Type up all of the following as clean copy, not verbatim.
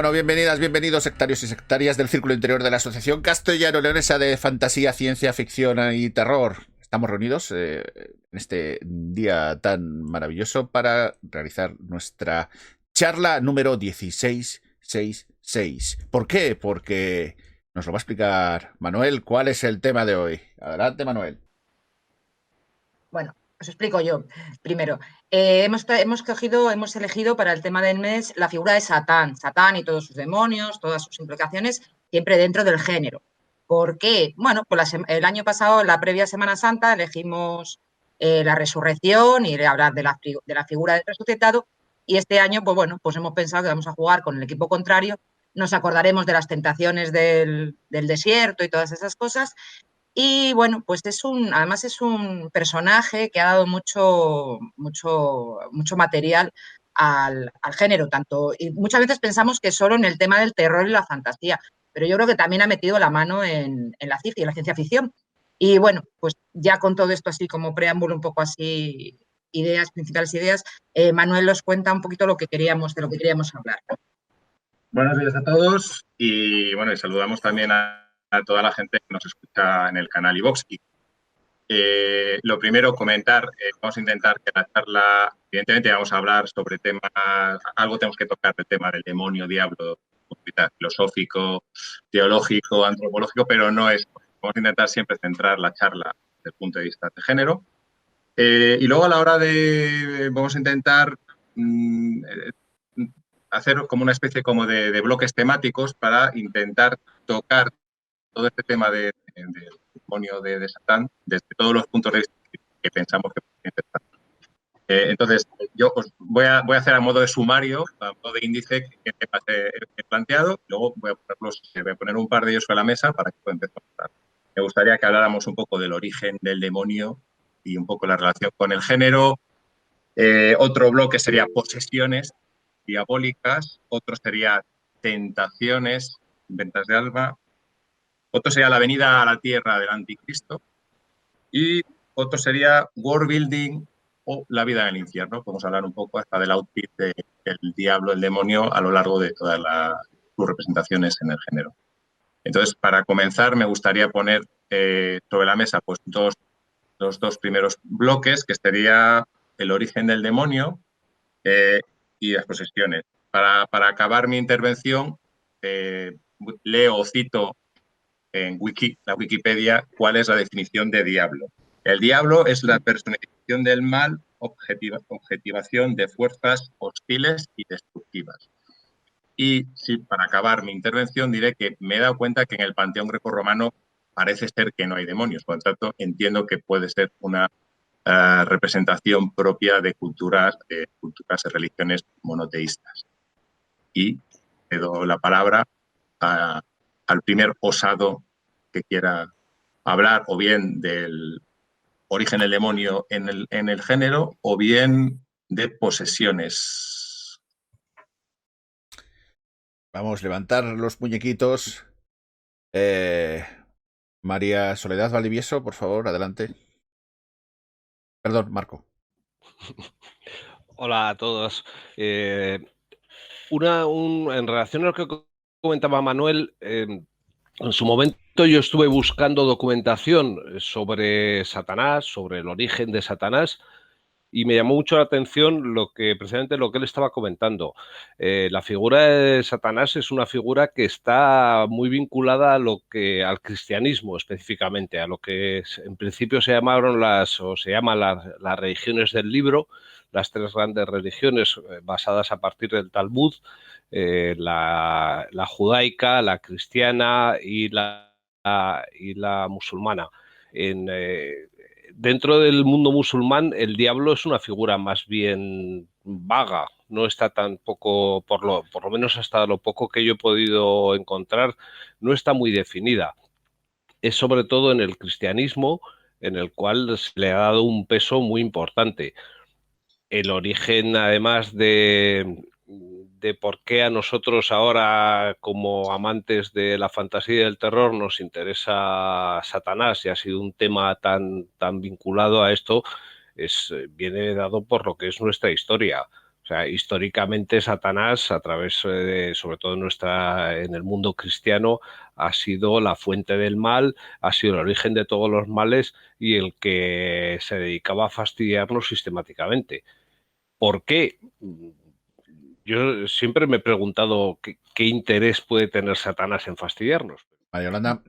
Bueno, bienvenidas, bienvenidos sectarios y sectarias del Círculo Interior de la Asociación Castellano-Leonesa de Fantasía, Ciencia Ficción y Terror. Estamos reunidos en este día tan maravilloso para realizar nuestra charla número 1666. ¿Por qué? Porque nos lo va a explicar Manuel. ¿Cuál es el tema de hoy? Adelante, Manuel. Bueno, os explico yo. Primero, hemos elegido para el tema del mes la figura de Satán. Satán y todos sus demonios, todas sus implicaciones, siempre dentro del género. ¿Por qué? Bueno, pues el año pasado, la previa Semana Santa, elegimos la resurrección y hablar de la figura del resucitado. Y este año, pues bueno, pues hemos pensado que vamos a jugar con el equipo contrario. Nos acordaremos de las tentaciones del desierto y todas esas cosas. Y bueno, pues además es un personaje que ha dado mucho material al género, y muchas veces pensamos que solo en el tema del terror y la fantasía, pero yo creo que también ha metido la mano en la ciencia ficción. Y bueno, pues ya con todo esto así como preámbulo, un poco así, principales ideas, Manuel nos cuenta un poquito de lo que queríamos hablar. Buenos días a todos y bueno, y saludamos también a toda la gente que nos escucha en el canal iVoox. Lo primero, comentar, vamos a intentar que la charla, evidentemente vamos a hablar sobre temas, algo tenemos que tocar el tema del demonio, diablo, filosófico, teológico, antropológico, pero no es, vamos a intentar siempre centrar la charla desde el punto de vista de género. Y luego a la hora vamos a intentar hacer como una especie como de bloques temáticos para intentar tocar todo este tema del demonio de Satán desde todos los puntos de vista que pensamos que pueden empezar. Entonces, yo os voy a hacer a modo de sumario, a modo de índice que he planteado, luego voy a poner un par de ellos sobre la mesa para que puedan empezar a hablar. Me gustaría que habláramos un poco del origen del demonio y un poco la relación con el género. Otro bloque sería posesiones diabólicas, otro sería tentaciones, ventas de alma, otro sería la venida a la tierra del anticristo y otro sería world building o la vida en el infierno. Podemos hablar un poco hasta del outfit del diablo, el demonio, a lo largo de todas sus representaciones en el género. Entonces, para comenzar, me gustaría poner sobre la mesa pues, los dos primeros bloques, que sería el origen del demonio y las posesiones. Para acabar mi intervención, leo o cito en la Wikipedia cuál es la definición de diablo. El diablo es la personificación del mal, objetivación de fuerzas hostiles y destructivas. Y sí, para acabar mi intervención diré que me he dado cuenta que en el panteón grecorromano parece ser que no hay demonios, por lo tanto entiendo que puede ser una representación propia de culturas y religiones monoteístas. Y le doy la palabra al primer osado que quiera hablar o bien del origen del demonio en el género o bien de posesiones. Vamos, levantar los muñequitos. María Soledad Valdivieso, por favor, adelante. Perdón, Marco. Hola a todos. En relación a lo que comentaba Manuel, en su momento yo estuve buscando documentación sobre Satanás, sobre el origen de Satanás, y me llamó mucho la atención precisamente lo que él estaba comentando. La figura de Satanás es una figura que está muy vinculada al cristianismo específicamente, a lo que en principio se llaman las religiones del libro, las tres grandes religiones basadas a partir del Talmud, la judaica, la cristiana y la musulmana. Dentro del mundo musulmán, el diablo es una figura más bien vaga, no está tampoco, por lo menos hasta lo poco que yo he podido encontrar, no está muy definida. Es sobre todo en el cristianismo, en el cual se le ha dado un peso muy importante. El origen, además de por qué a nosotros ahora, como amantes de la fantasía y del terror, nos interesa Satanás y ha sido un tema tan vinculado a esto, viene dado por lo que es nuestra historia. O sea, históricamente Satanás, a través de, sobre todo en el mundo cristiano, ha sido la fuente del mal, ha sido el origen de todos los males y el que se dedicaba a fastidiarnos sistemáticamente. ¿Por qué? Yo siempre me he preguntado qué interés puede tener Satanás en fastidiarnos. María Yolanda.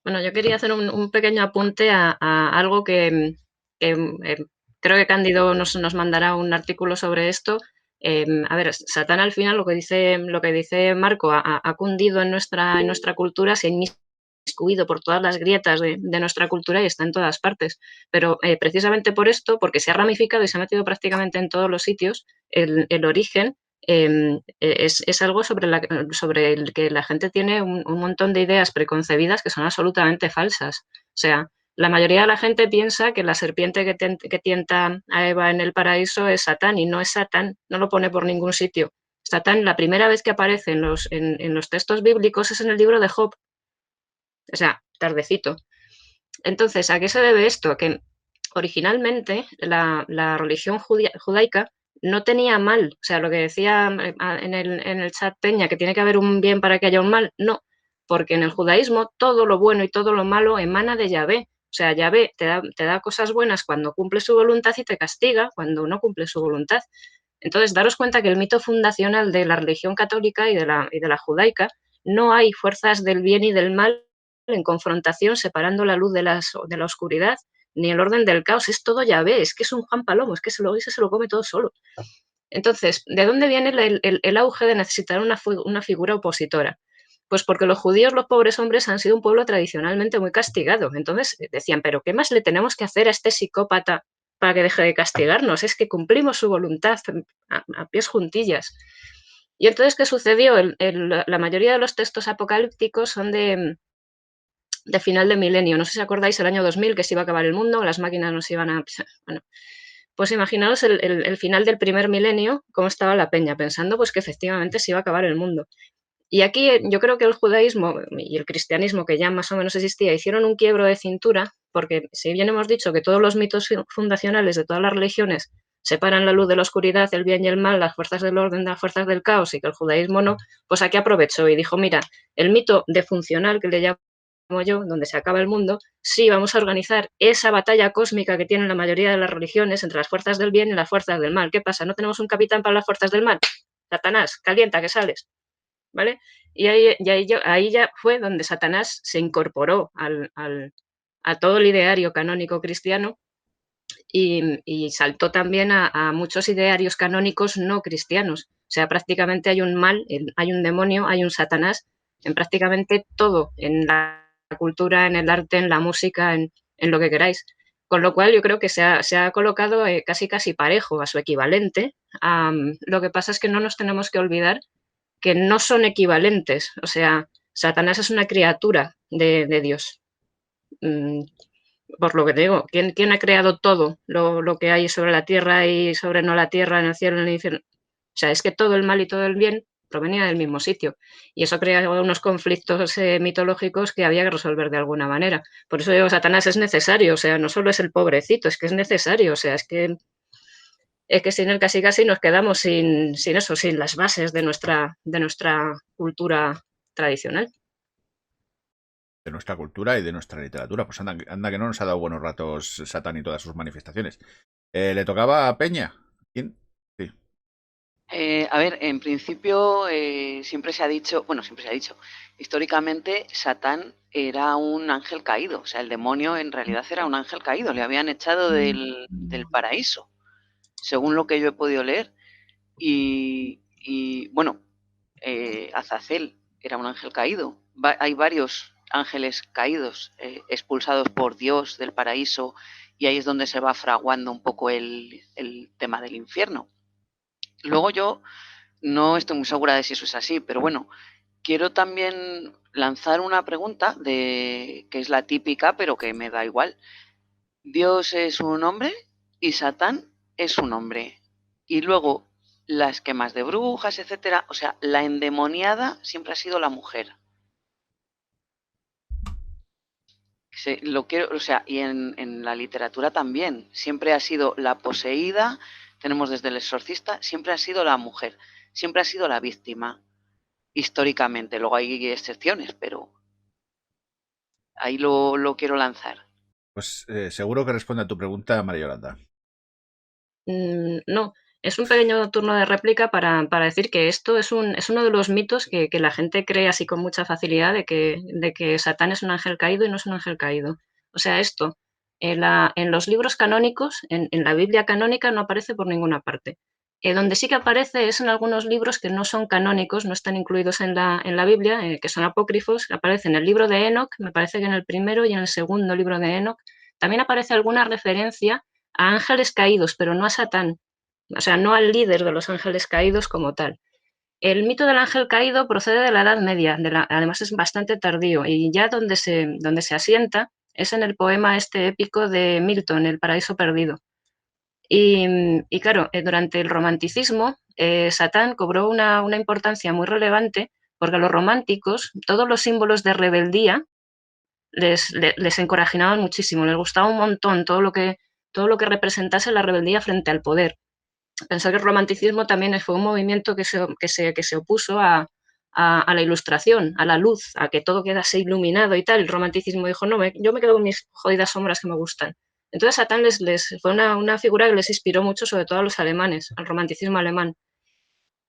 Bueno, yo quería hacer un pequeño apunte a algo que creo que Cándido nos mandará un artículo sobre esto. A ver, Satán al final lo que dice Marco ha cundido en nuestra cultura, se ha inmiscuido por todas las grietas de nuestra cultura y está en todas partes. Pero precisamente por esto, porque se ha ramificado y se ha metido prácticamente en todos los sitios, el origen es algo sobre el que la gente tiene un montón de ideas preconcebidas que son absolutamente falsas. O sea, la mayoría de la gente piensa que la serpiente que tienta a Eva en el paraíso es Satán, y no es Satán, no lo pone por ningún sitio. Satán, la primera vez que aparece en los textos bíblicos es en el libro de Job. O sea, tardecito. Entonces, ¿a qué se debe esto? Que originalmente la religión judaica no tenía mal. O sea, lo que decía en el chat Peña, que tiene que haber un bien para que haya un mal, no. Porque en el judaísmo todo lo bueno y todo lo malo emana de Yahvé. O sea, Yahvé te da cosas buenas cuando cumple su voluntad y te castiga cuando no cumple su voluntad. Entonces, daros cuenta que el mito fundacional de la religión católica y de la judaica, no hay fuerzas del bien y del mal en confrontación, separando la luz de la oscuridad, ni el orden del caos. Es todo Yahvé, es que es un Juan Palomo, es que se lo come todo solo. Entonces, ¿de dónde viene el auge de necesitar una figura opositora? Pues porque los judíos, los pobres hombres, han sido un pueblo tradicionalmente muy castigado. Entonces decían, ¿pero qué más le tenemos que hacer a este psicópata para que deje de castigarnos? Es que cumplimos su voluntad a pies juntillas. Y entonces, ¿qué sucedió? La mayoría de los textos apocalípticos son de final de milenio. No sé si acordáis el año 2000, que se iba a acabar el mundo, las máquinas nos iban a... Bueno, pues imaginaos el final del primer milenio, cómo estaba la peña, pensando pues que efectivamente se iba a acabar el mundo. Y aquí yo creo que el judaísmo y el cristianismo, que ya más o menos existía, hicieron un quiebro de cintura, porque si bien hemos dicho que todos los mitos fundacionales de todas las religiones separan la luz de la oscuridad, el bien y el mal, las fuerzas del orden de las fuerzas del caos, y que el judaísmo no, pues aquí aprovechó y dijo, mira, el mito defuncional, que le llamo yo, donde se acaba el mundo, sí, vamos a organizar esa batalla cósmica que tienen la mayoría de las religiones entre las fuerzas del bien y las fuerzas del mal. ¿Qué pasa? ¿No tenemos un capitán para las fuerzas del mal? Satanás, calienta, que sales. ¿Vale? Y ahí ya fue donde Satanás se incorporó a todo el ideario canónico cristiano y saltó también a muchos idearios canónicos no cristianos. O sea, prácticamente hay un mal, hay un demonio, hay un Satanás en prácticamente todo, en la cultura, en el arte, en la música, en lo que queráis. Con lo cual yo creo que se ha colocado casi parejo a su equivalente. Lo que pasa es que no nos tenemos que olvidar que no son equivalentes. O sea, Satanás es una criatura de Dios. Por lo que te digo, ¿quién ha creado todo lo que hay sobre la tierra y sobre no la tierra, en el cielo, en el infierno? O sea, es que todo el mal y todo el bien provenía del mismo sitio. Y eso crea unos conflictos mitológicos que había que resolver de alguna manera. Por eso digo, Satanás es necesario. O sea, no solo es el pobrecito, es que es necesario. O sea, es que sin él casi nos quedamos sin eso, sin las bases de nuestra cultura tradicional. De nuestra cultura y de nuestra literatura. Pues anda que no nos ha dado buenos ratos Satán y todas sus manifestaciones. ¿Le tocaba a Peña? ¿Quién? Sí. A ver, en principio siempre se ha dicho, históricamente Satán era un ángel caído, o sea, el demonio en realidad era un ángel caído, le habían echado del paraíso, según lo que yo he podido leer. Y bueno, Azazel era un ángel caído. Hay varios ángeles caídos, expulsados por Dios del paraíso, y ahí es donde se va fraguando un poco el tema del infierno. Luego yo no estoy muy segura de si eso es así, pero bueno, quiero también lanzar una pregunta que es la típica, pero que me da igual. Dios es un hombre y Satán es un hombre. Y luego las quemas de brujas, etcétera, o sea, la endemoniada siempre ha sido la mujer. Lo quiero, o sea, y en la literatura también, siempre ha sido la poseída, tenemos desde El Exorcista, siempre ha sido la mujer, siempre ha sido la víctima, históricamente. Luego hay excepciones, pero ahí lo quiero lanzar. Pues seguro que responde a tu pregunta María Yolanda. No, es un pequeño turno de réplica para decir que esto es uno de los mitos que la gente cree así con mucha facilidad de que Satán es un ángel caído y no es un ángel caído. O sea, esto en los libros canónicos, en la Biblia canónica, no aparece por ninguna parte. Donde sí que aparece es en algunos libros que no son canónicos, no están incluidos en la Biblia, que son apócrifos. Aparece en el libro de Enoch, me parece que en el primero y en el segundo libro de Enoch. También aparece alguna referencia a ángeles caídos, pero no a Satán, o sea, no al líder de los ángeles caídos como tal. El mito del ángel caído procede de la Edad Media, además es bastante tardío, y ya donde se asienta es en el poema este épico de Milton, El paraíso perdido. Y claro, durante el romanticismo, Satán cobró una importancia muy relevante porque a los románticos todos los símbolos de rebeldía les encorajinaban muchísimo, les gustaba un montón todo lo que representase la rebeldía frente al poder. Pensar que el romanticismo también fue un movimiento que se opuso a la ilustración, a la luz, a que todo quedase iluminado y tal. El romanticismo dijo, no, yo me quedo con mis jodidas sombras que me gustan. Entonces Satán les fue una figura que les inspiró mucho, sobre todo a los alemanes, al romanticismo alemán.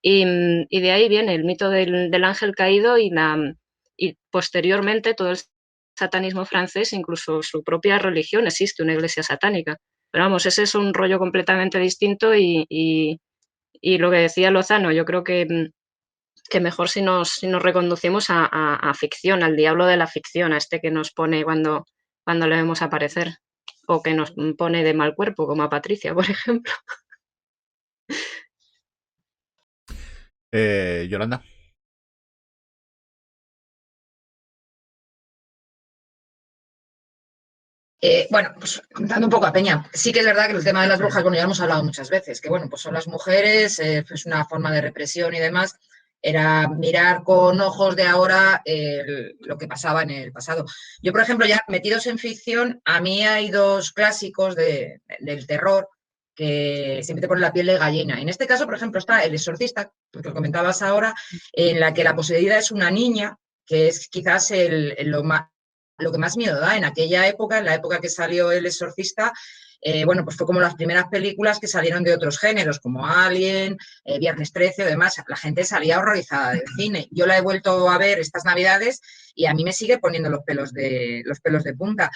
Y de ahí viene el mito del ángel caído y posteriormente todo el satanismo francés, incluso su propia religión, existe una iglesia satánica. Pero vamos, ese es un rollo completamente distinto y lo que decía Lozano, yo creo que mejor si nos reconducimos a ficción, al diablo de la ficción, a este que nos pone cuando le vemos aparecer o que nos pone de mal cuerpo, como a Patricia, por ejemplo. Yolanda. Bueno, pues contando un poco a Peña, sí que es verdad que el tema de las brujas, bueno, ya hemos hablado muchas veces, que bueno, pues son las mujeres, pues una forma de represión y demás, era mirar con ojos de ahora lo que pasaba en el pasado. Yo, por ejemplo, ya metidos en ficción, a mí hay dos clásicos del terror que siempre te ponen la piel de gallina. En este caso, por ejemplo, está El Exorcista, que lo comentabas ahora, en la que la poseída es una niña, que es quizás lo que más miedo da en aquella época, en la época que salió El Exorcista, bueno, pues fue como las primeras películas que salieron de otros géneros, como Alien, Viernes 13 o demás. La gente salía horrorizada del cine. Yo la he vuelto a ver estas Navidades y a mí me sigue poniendo los pelos de punta.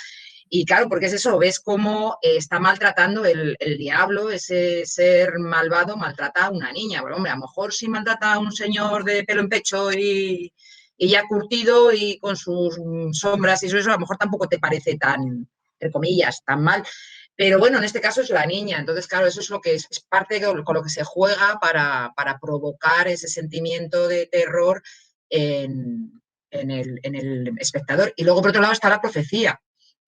Y claro, porque es eso, ves cómo está maltratando el diablo, ese ser malvado maltrata a una niña. Bueno, hombre, a lo mejor si maltrata a un señor de pelo en pecho y ya curtido y con sus sombras y eso a lo mejor tampoco te parece tan, entre comillas, tan mal. Pero bueno, en este caso es la niña. Entonces, claro, eso es lo que es parte con lo que se juega para provocar ese sentimiento de terror en el espectador. Y luego, por otro lado, está la profecía.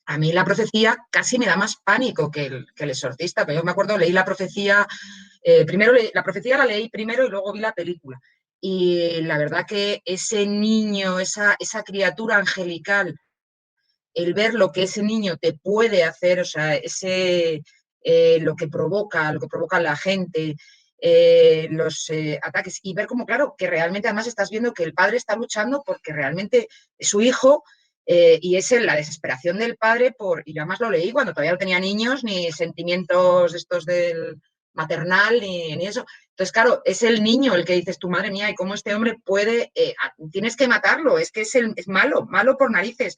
A mí la profecía casi me da más pánico que el exorcista, pero yo me acuerdo, leí la profecía, la profecía la leí primero y luego vi la película. Y la verdad que ese niño, esa criatura angelical, el ver lo que ese niño te puede hacer, o sea, lo que provoca la gente, los ataques, y ver como, claro, que realmente además estás viendo que el padre está luchando porque realmente es su hijo, y es la desesperación del padre y yo además lo leí cuando todavía no tenía niños, ni sentimientos estos del maternal, ni eso. Entonces, claro, es el niño el que dices, tu madre mía, y cómo este hombre puede, tienes que matarlo, es que es malo por narices,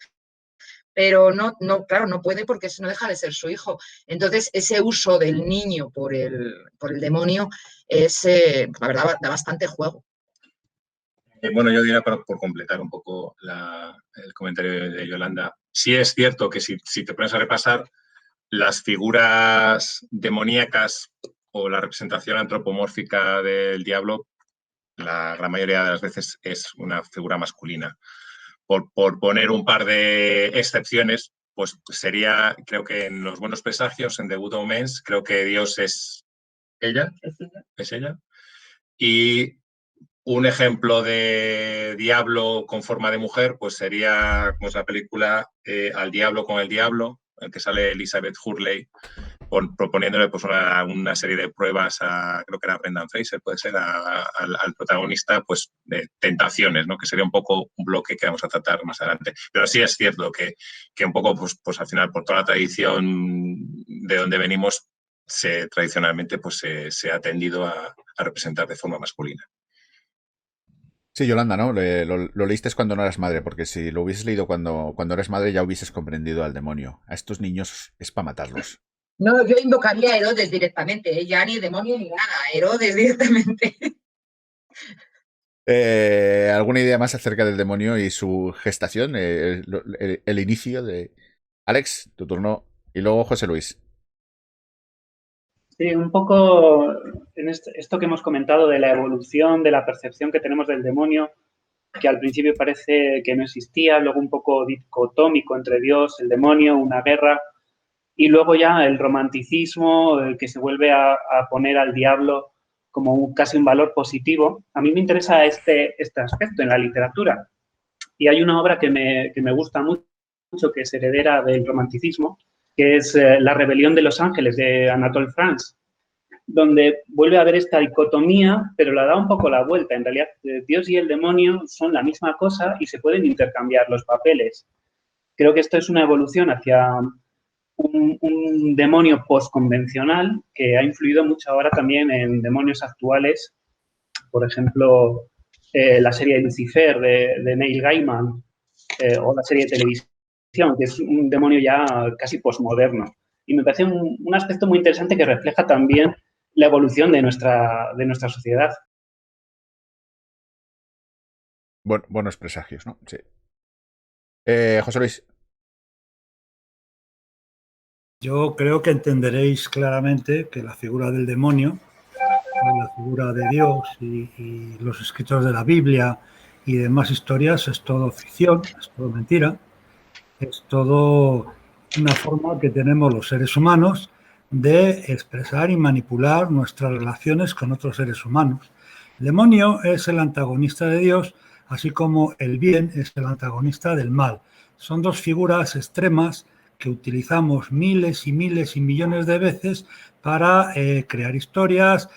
pero no, claro, no puede porque eso no deja de ser su hijo. Entonces, ese uso del niño por el demonio es, la verdad, da bastante juego. Bueno, yo diría por completar un poco el comentario de Yolanda. Sí es cierto que si te pones a repasar las figuras demoníacas o la representación antropomórfica del diablo, la gran mayoría de las veces es una figura masculina. Por poner un par de excepciones, pues sería, creo que en Los Buenos Presagios, en The Good Omens, creo que Dios es ella. Es ella. Y un ejemplo de diablo con forma de mujer, pues sería como esa película Al diablo con el diablo, en que sale Elizabeth Hurley, proponiéndole pues una serie de pruebas creo que era Brendan Fraser, puede ser, al protagonista, pues de tentaciones, ¿no? Que sería un poco un bloque que vamos a tratar más adelante. Pero sí es cierto que un poco, pues al final, por toda la tradición de donde venimos, tradicionalmente pues se ha tendido a representar de forma masculina. Sí, Yolanda, ¿no? Lo leíste cuando no eras madre, porque si lo hubieses leído cuando eres madre ya hubieses comprendido al demonio. A estos niños es para matarlos. No, yo invocaría a Herodes directamente, ¿eh? Ya ni demonio ni nada, Herodes directamente. ¿Alguna idea más acerca del demonio y su gestación? El inicio de... Alex, tu turno. Y luego José Luis. Sí, un poco en esto que hemos comentado de la evolución, de la percepción que tenemos del demonio, que al principio parece que no existía, luego un poco dicotómico entre Dios, el demonio, una guerra, y luego ya el romanticismo que se vuelve a poner al diablo como casi un valor positivo. A mí me interesa este aspecto en la literatura. Y hay una obra que me gusta mucho, que es heredera del romanticismo, que es La rebelión de los ángeles, de Anatole France, donde vuelve a haber esta dicotomía, pero la da un poco la vuelta. En realidad, Dios y el demonio son la misma cosa y se pueden intercambiar los papeles. Creo que esto es una evolución hacia un demonio postconvencional que ha influido mucho ahora también en demonios actuales. Por ejemplo, la serie Lucifer de Neil Gaiman o la serie de televisión, que es un demonio ya casi postmoderno. Y me parece un aspecto muy interesante que refleja también la evolución de nuestra sociedad. Buenos presagios, ¿no? Sí. José Luis. Yo creo que entenderéis claramente que la figura del demonio, la figura de Dios y los escritos de la Biblia y demás historias es todo ficción, es todo mentira, es todo una forma que tenemos los seres humanos de expresar y manipular nuestras relaciones con otros seres humanos. El demonio es el antagonista de Dios, así como el bien es el antagonista del mal. Son dos figuras extremas que utilizamos miles y miles y millones de veces para crear historias,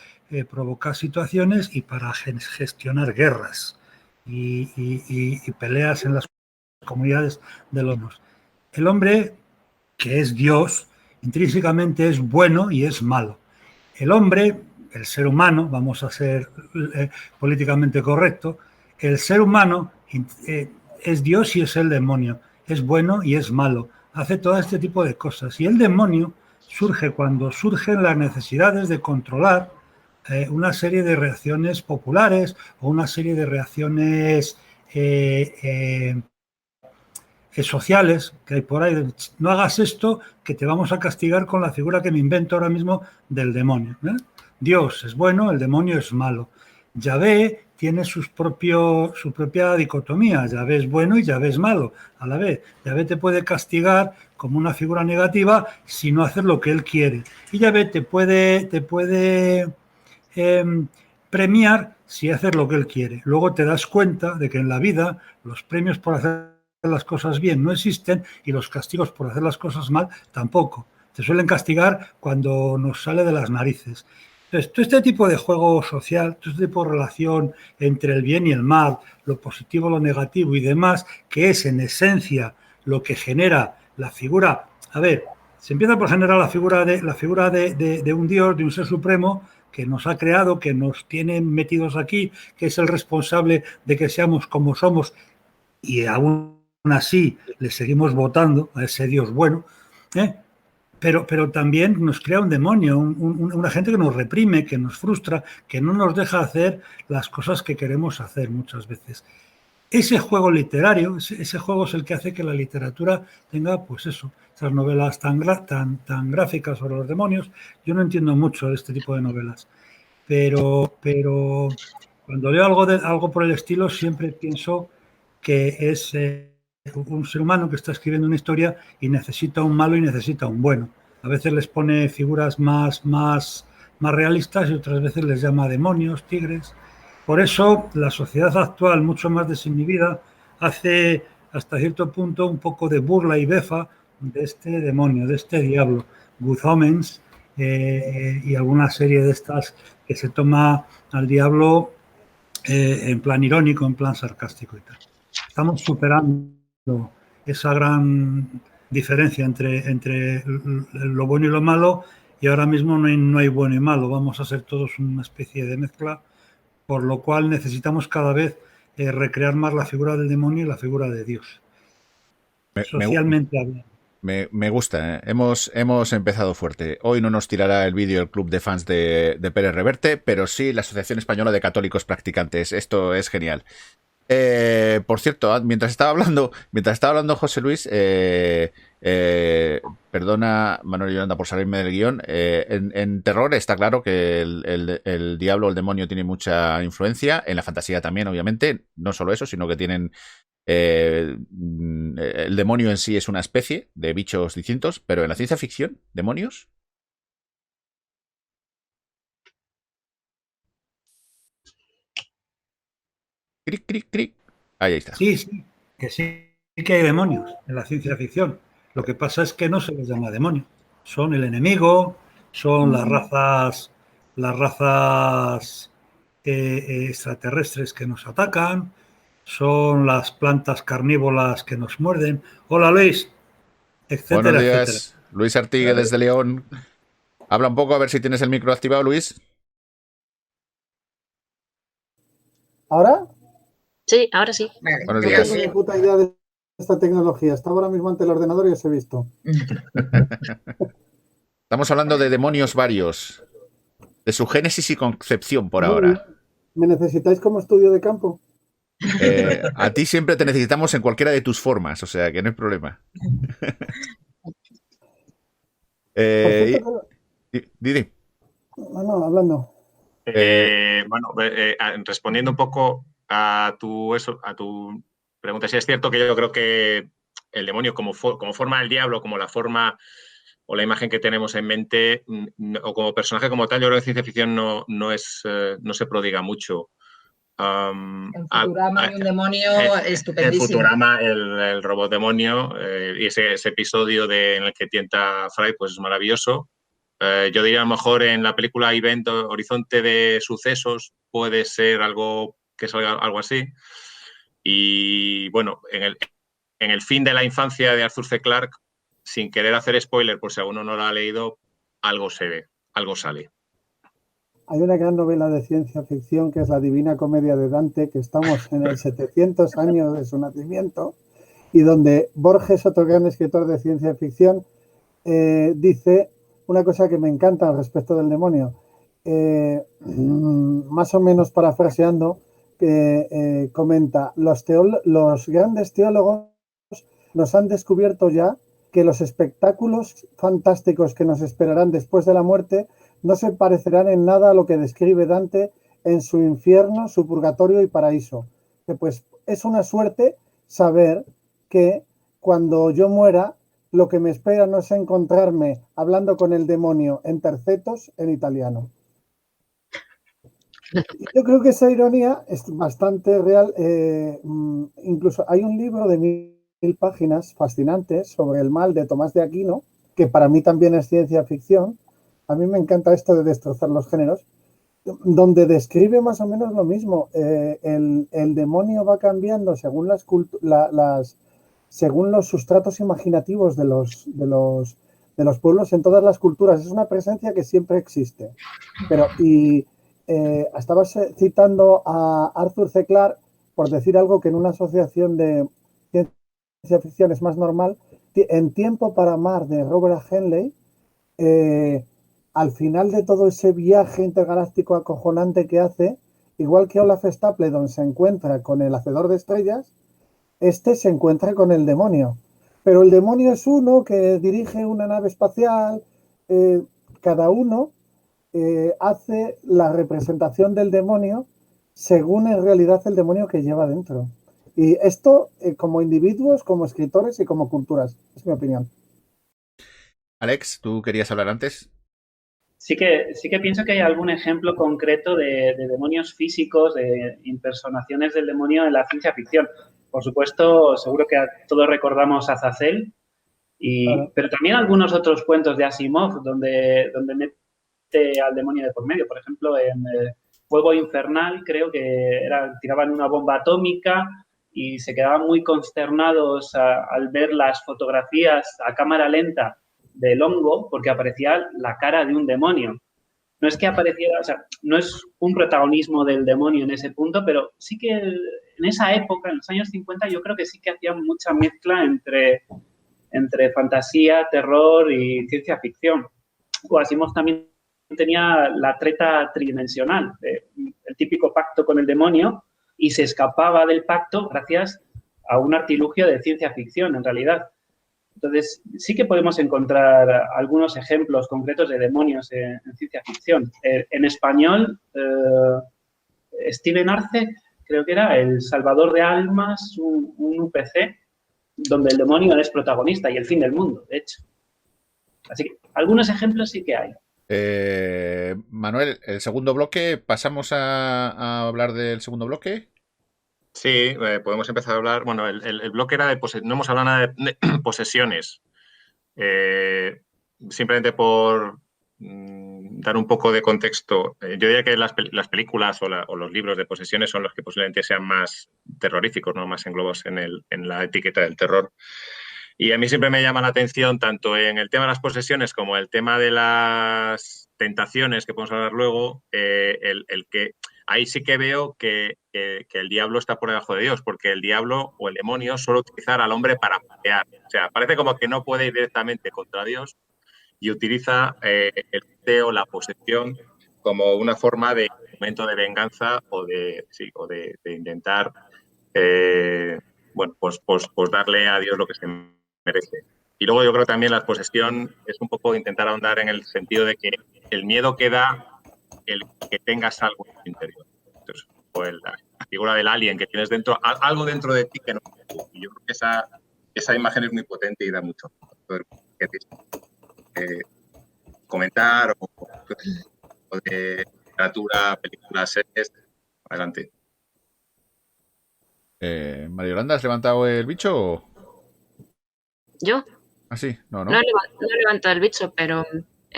provocar situaciones y para gestionar guerras y peleas en las comunidades de los hombres. El hombre, que es Dios, intrínsecamente es bueno y es malo. El hombre, el ser humano, vamos a ser políticamente correcto, el ser humano es Dios y es el demonio, es bueno y es malo, hace todo este tipo de cosas. Y el demonio surge cuando surgen las necesidades de controlar una serie de reacciones populares o una serie de reacciones sociales que hay por ahí. No hagas esto, que te vamos a castigar con la figura que me invento ahora mismo del demonio. Dios es bueno, el demonio es malo. Yahvé tiene su propia dicotomía. Yahvé es bueno y Yahvé es malo a la vez. Yahvé te puede castigar como una figura negativa si no haces lo que él quiere. Y Yahvé te puede premiar si haces lo que él quiere. Luego te das cuenta de que en la vida los premios por hacer las cosas bien no existen y los castigos por hacer las cosas mal tampoco. Te suelen castigar cuando nos sale de las narices. Entonces, todo este tipo de juego social, todo este tipo de relación entre el bien y el mal, lo positivo, lo negativo y demás, que es en esencia lo que genera la figura. A ver, se empieza por generar la figura de un Dios, de un ser supremo que nos ha creado, que nos tiene metidos aquí, que es el responsable de que seamos como somos y aún así le seguimos votando a ese Dios bueno, pero también nos crea un demonio, una gente que nos reprime, que nos frustra, que no nos deja hacer las cosas que queremos hacer muchas veces. Ese juego literario, ese juego es el que hace que la literatura tenga, pues eso, esas novelas tan gráficas sobre los demonios. Yo no entiendo mucho de este tipo de novelas, pero cuando leo algo por el estilo siempre pienso que es un ser humano que está escribiendo una historia y necesita un malo y necesita un bueno. A veces les pone figuras más realistas y otras veces les llama demonios, tigres. Por eso la sociedad actual, mucho más desinhibida, hace hasta cierto punto un poco de burla y befa de este demonio, de este diablo, Good Omens y alguna serie de estas que se toma al diablo en plan irónico, en plan sarcástico y tal. Estamos superando esa gran diferencia entre lo bueno y lo malo, y ahora mismo no hay bueno y malo, vamos a ser todos una especie de mezcla, por lo cual necesitamos cada vez recrear más la figura del demonio y la figura de Dios. Socialmente hablando. Me gusta, ¿eh? Hemos empezado fuerte. Hoy no nos tirará el vídeo el club de fans de Pérez Reverte, pero sí la Asociación Española de Católicos Practicantes. Esto es genial. Por cierto, mientras estaba hablando José Luis, perdona Manuel Yolanda por salirme del guión, en terror está claro que el diablo o el demonio tiene mucha influencia, en la fantasía también, obviamente, no solo eso, sino que tienen el demonio en sí es una especie de bichos distintos, pero en la ciencia ficción, ¿demonios? Cric, cric, cric. Ahí está. Sí, que hay demonios en la ciencia ficción. Lo que pasa es que no se les llama demonio. Son el enemigo, son las razas extraterrestres que nos atacan, son las plantas carnívoras que nos muerden. Hola Luis, etcétera, Buenos días, etcétera. Luis Artigue desde León. Habla un poco a ver si tienes el micro activado, Luis. ¿Ahora? Sí, ahora sí. Vale. Buenos No días. tengo ni puta idea de esta tecnología. Estaba ahora mismo ante el ordenador y os he visto. Estamos hablando de demonios varios, de su génesis y concepción por Muy ahora. bien. ¿Me necesitáis como estudio de campo? A ti siempre te necesitamos en cualquiera de tus formas, o sea que no hay problema. Didi. No, hablando. Respondiendo un poco a tu pregunta, sí es cierto que yo creo que el demonio como forma del diablo, como la forma o la imagen que tenemos en mente, o como personaje como tal, yo creo que ciencia ficción no se prodiga mucho. En Futurama hay un demonio estupendísimo. En Futurama, el robot demonio y ese episodio en el que tienta a Fry, pues es maravilloso. Yo diría a lo mejor en la película Event, Horizonte de Sucesos, puede ser algo que salga algo así. Y bueno, en el fin de la infancia de Arthur C. Clarke, sin querer hacer spoiler por si alguno no lo ha leído, algo se ve, algo sale. Hay una gran novela de ciencia ficción que es La Divina Comedia de Dante, que estamos en el 700 años de su nacimiento, y donde Borges, otro gran escritor de ciencia ficción, dice una cosa que me encanta al respecto del demonio. Más o menos parafraseando, comenta, los grandes teólogos nos han descubierto ya que los espectáculos fantásticos que nos esperarán después de la muerte no se parecerán en nada a lo que describe Dante en su infierno, su purgatorio y paraíso. Que pues es una suerte saber que cuando yo muera, lo que me espera no es encontrarme hablando con el demonio en tercetos en italiano. Yo creo que esa ironía es bastante real. Incluso hay un libro de 1000 páginas fascinantes sobre el mal de Tomás de Aquino, que para mí también es ciencia ficción. A mí me encanta esto de destrozar los géneros, donde describe más o menos lo mismo. El demonio va cambiando según según los sustratos imaginativos de los pueblos en todas las culturas. Es una presencia que siempre existe. Estabas citando a Arthur C. Clarke por decir algo que en una asociación de ciencia ficción es más normal. En Tiempo para Amar de Robert A. Heinlein, al final de todo ese viaje intergaláctico acojonante que hace, igual que Olaf Stapledon se encuentra con el Hacedor de Estrellas, se encuentra con el demonio. Pero el demonio es uno que dirige una nave espacial. Cada uno hace la representación del demonio según en realidad el demonio que lleva dentro. Y esto como individuos, como escritores y como culturas. Es mi opinión. Alex, ¿tú querías hablar antes? Sí que pienso que hay algún ejemplo concreto de demonios físicos, de impersonaciones del demonio en la ciencia ficción. Por supuesto, seguro que todos recordamos a Azazel, Pero también algunos otros cuentos de Asimov donde mete al demonio de por medio. Por ejemplo, en Fuego Infernal creo que tiraban una bomba atómica y se quedaban muy consternados al ver las fotografías a cámara lenta del hongo porque aparecía la cara de un demonio. No es que apareciera, o sea, no es un protagonismo del demonio en ese punto, pero sí que en esa época, en los años 50, yo creo que sí que hacían mucha mezcla entre fantasía, terror y ciencia ficción. O Asimov también tenía la treta tridimensional, el típico pacto con el demonio, y se escapaba del pacto gracias a un artilugio de ciencia ficción, en realidad. Entonces, sí que podemos encontrar algunos ejemplos concretos de demonios en ciencia ficción. En español, Steven Arce, creo que era El Salvador de Almas, un UPC, donde el demonio es protagonista y el fin del mundo, de hecho. Así que algunos ejemplos sí que hay. Manuel, el segundo bloque, ¿pasamos a hablar del segundo bloque? Sí, podemos empezar a hablar. Bueno, el bloque era de no hemos hablado nada de posesiones. Simplemente por dar un poco de contexto, yo diría que las películas o los libros de posesiones son los que posiblemente sean más terroríficos, ¿no? Más englobados en la etiqueta del terror. Y a mí siempre me llama la atención, tanto en el tema de las posesiones como el tema de las tentaciones, que podemos hablar luego, el que ahí sí que veo que el diablo está por debajo de Dios, porque el diablo o el demonio suele utilizar al hombre para pelear. O sea, parece como que no puede ir directamente contra Dios y utiliza el deseo, la posesión, como una forma de momento de venganza o de intentar pues darle a Dios lo que se merece. Y luego yo creo que también la posesión es un poco intentar ahondar en el sentido de que el miedo que da el que tengas algo en tu interior. Entonces, pues la figura del alien que tienes dentro, algo dentro de ti que no es tú. Y yo creo que esa imagen es muy potente y da mucho. Comentar o de literatura, películas, series. Adelante. María Yolanda, ¿has levantado el bicho? ¿Yo? Ah, sí, no. No he levantado el bicho, pero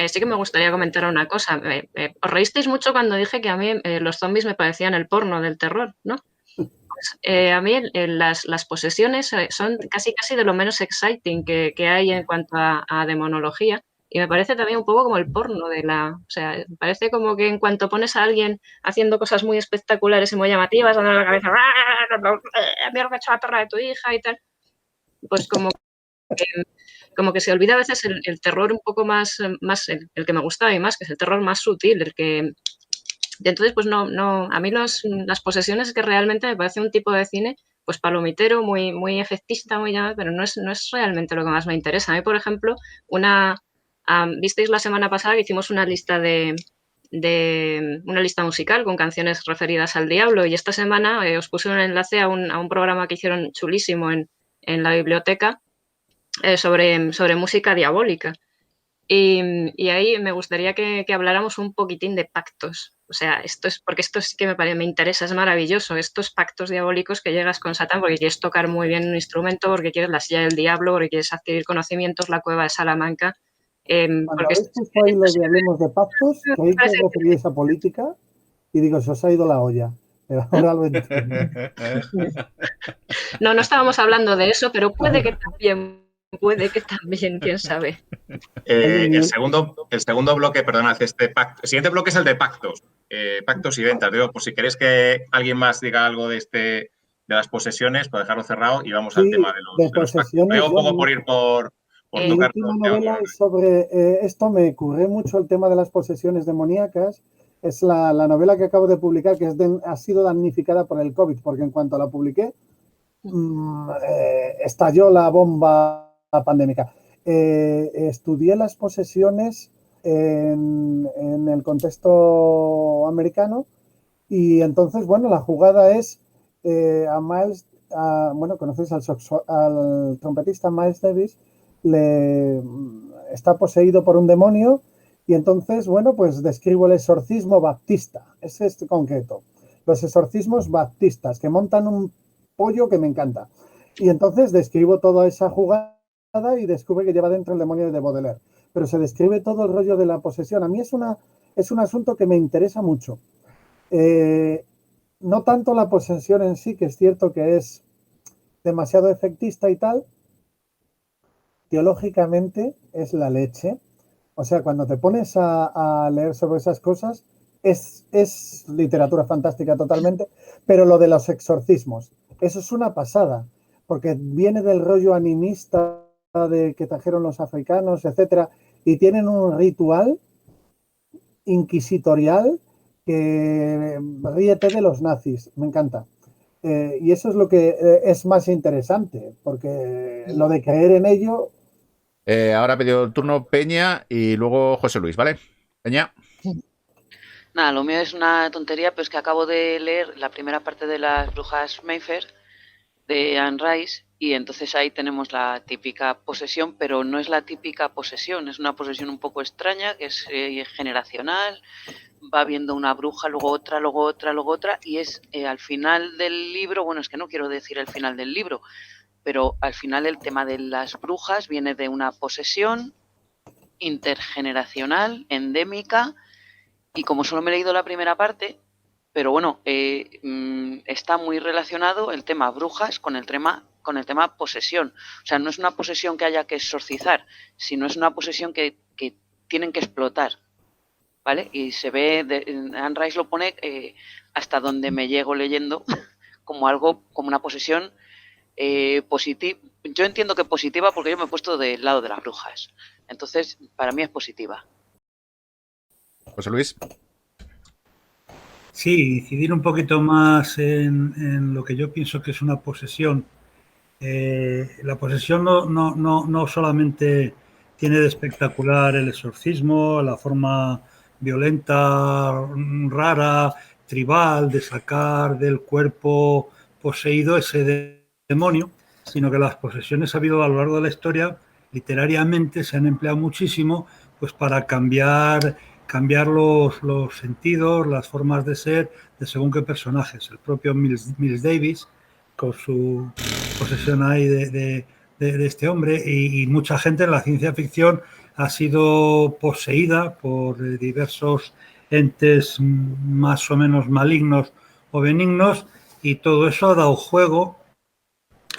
sí que me gustaría comentar una cosa. Os reísteis mucho cuando dije que a mí los zombies me parecían el porno del terror, ¿no? Pues, a mí las posesiones son casi de lo menos exciting que hay en cuanto a demonología. Y me parece también un poco como el porno o sea, me parece como que en cuanto pones a alguien haciendo cosas muy espectaculares y muy llamativas, dando la cabeza, mira que he hecho la perra de tu hija y tal, pues como que se olvida a veces el terror un poco más el que me gustaba y más, que es el terror más sutil, el que... Y entonces, pues no, a mí las posesiones es que realmente me parece un tipo de cine pues palomitero, muy, muy efectista, muy llamado, pero no es realmente lo que más me interesa. A mí, por ejemplo, visteis la semana pasada que hicimos una lista una lista musical con canciones referidas al diablo, y esta semana os puse un enlace a un programa que hicieron chulísimo en la biblioteca sobre música diabólica. Y ahí me gustaría que habláramos un poquitín de pactos. O sea, porque esto sí que me interesa, es maravilloso. Estos pactos diabólicos que llegas con Satán porque quieres tocar muy bien un instrumento, porque quieres la silla del diablo, porque quieres adquirir conocimientos, la cueva de Salamanca. Cuando habéis puesto ahí lo de hablemos de pactos, creí que os referíais a política y digo, se os ha ido la olla. Pero ahora lo entiendo. No estábamos hablando de eso, pero puede que también, quién sabe. El segundo bloque, perdona, este pacto. El siguiente bloque es el de pactos. Pactos y ventas. Digo, por si queréis que alguien más diga algo de las posesiones, para dejarlo cerrado y vamos al tema de los posesiones. Veo un poco por ir por mi última novela es sobre esto. Me ocurrió mucho el tema de las posesiones demoníacas. Es la novela que acabo de publicar, que ha sido damnificada por el COVID, porque en cuanto la publiqué, estalló la bomba pandémica. Estudié las posesiones en el contexto americano y entonces, bueno, la jugada es a Miles, conocéis al trompetista Miles Davis, está poseído por un demonio. Y entonces, bueno, pues describo el exorcismo baptista, ese es concreto. Los exorcismos baptistas, que montan un pollo que me encanta. Y entonces describo toda esa jugada y descubre que lleva dentro el demonio de Baudelaire. Pero se describe todo el rollo de la posesión. A mí es un asunto que me interesa mucho. No tanto la posesión en sí, que es cierto que es demasiado efectista y tal, teológicamente es la leche. O sea, cuando te pones a leer sobre esas cosas, es literatura fantástica totalmente, pero lo de los exorcismos, eso es una pasada, porque viene del rollo animista de que trajeron los africanos, etcétera, y tienen un ritual inquisitorial que ríete de los nazis, me encanta. Y eso es lo que es más interesante, porque lo de creer en ello... Ahora ha pedido el turno Peña y luego José Luis, ¿vale? Peña. Nada, lo mío es una tontería, pero es que acabo de leer la primera parte de Las brujas Mayfair de Anne Rice y entonces ahí tenemos la típica posesión, pero no es la típica posesión, es una posesión un poco extraña, que es generacional, va viendo una bruja, luego otra, luego otra, luego otra, y es al final del libro, bueno, es que no quiero decir el final del libro, pero al final el tema de las brujas viene de una posesión intergeneracional, endémica, y como solo me he leído la primera parte, pero bueno, está muy relacionado el tema brujas con el tema posesión. O sea, no es una posesión que haya que exorcizar, sino es una posesión que tienen que explotar, ¿vale? Y se ve, Anne Rice lo pone hasta donde me llego leyendo como algo, como una posesión positiva. Yo entiendo que positiva porque yo me he puesto del lado de las brujas. Entonces, para mí es positiva. José Luis. Sí, incidir un poquito más en lo que yo pienso que es una posesión. La posesión no solamente tiene de espectacular el exorcismo, la forma violenta, rara, tribal, de sacar del cuerpo poseído ese demonio, sino que las posesiones ha habido a lo largo de la historia, literariamente se han empleado muchísimo pues para cambiar los sentidos, las formas de ser de según qué personajes. El propio Miles Davis, con su posesión ahí de este hombre, y mucha gente en la ciencia ficción ha sido poseída por diversos entes más o menos malignos o benignos, y todo eso ha dado juego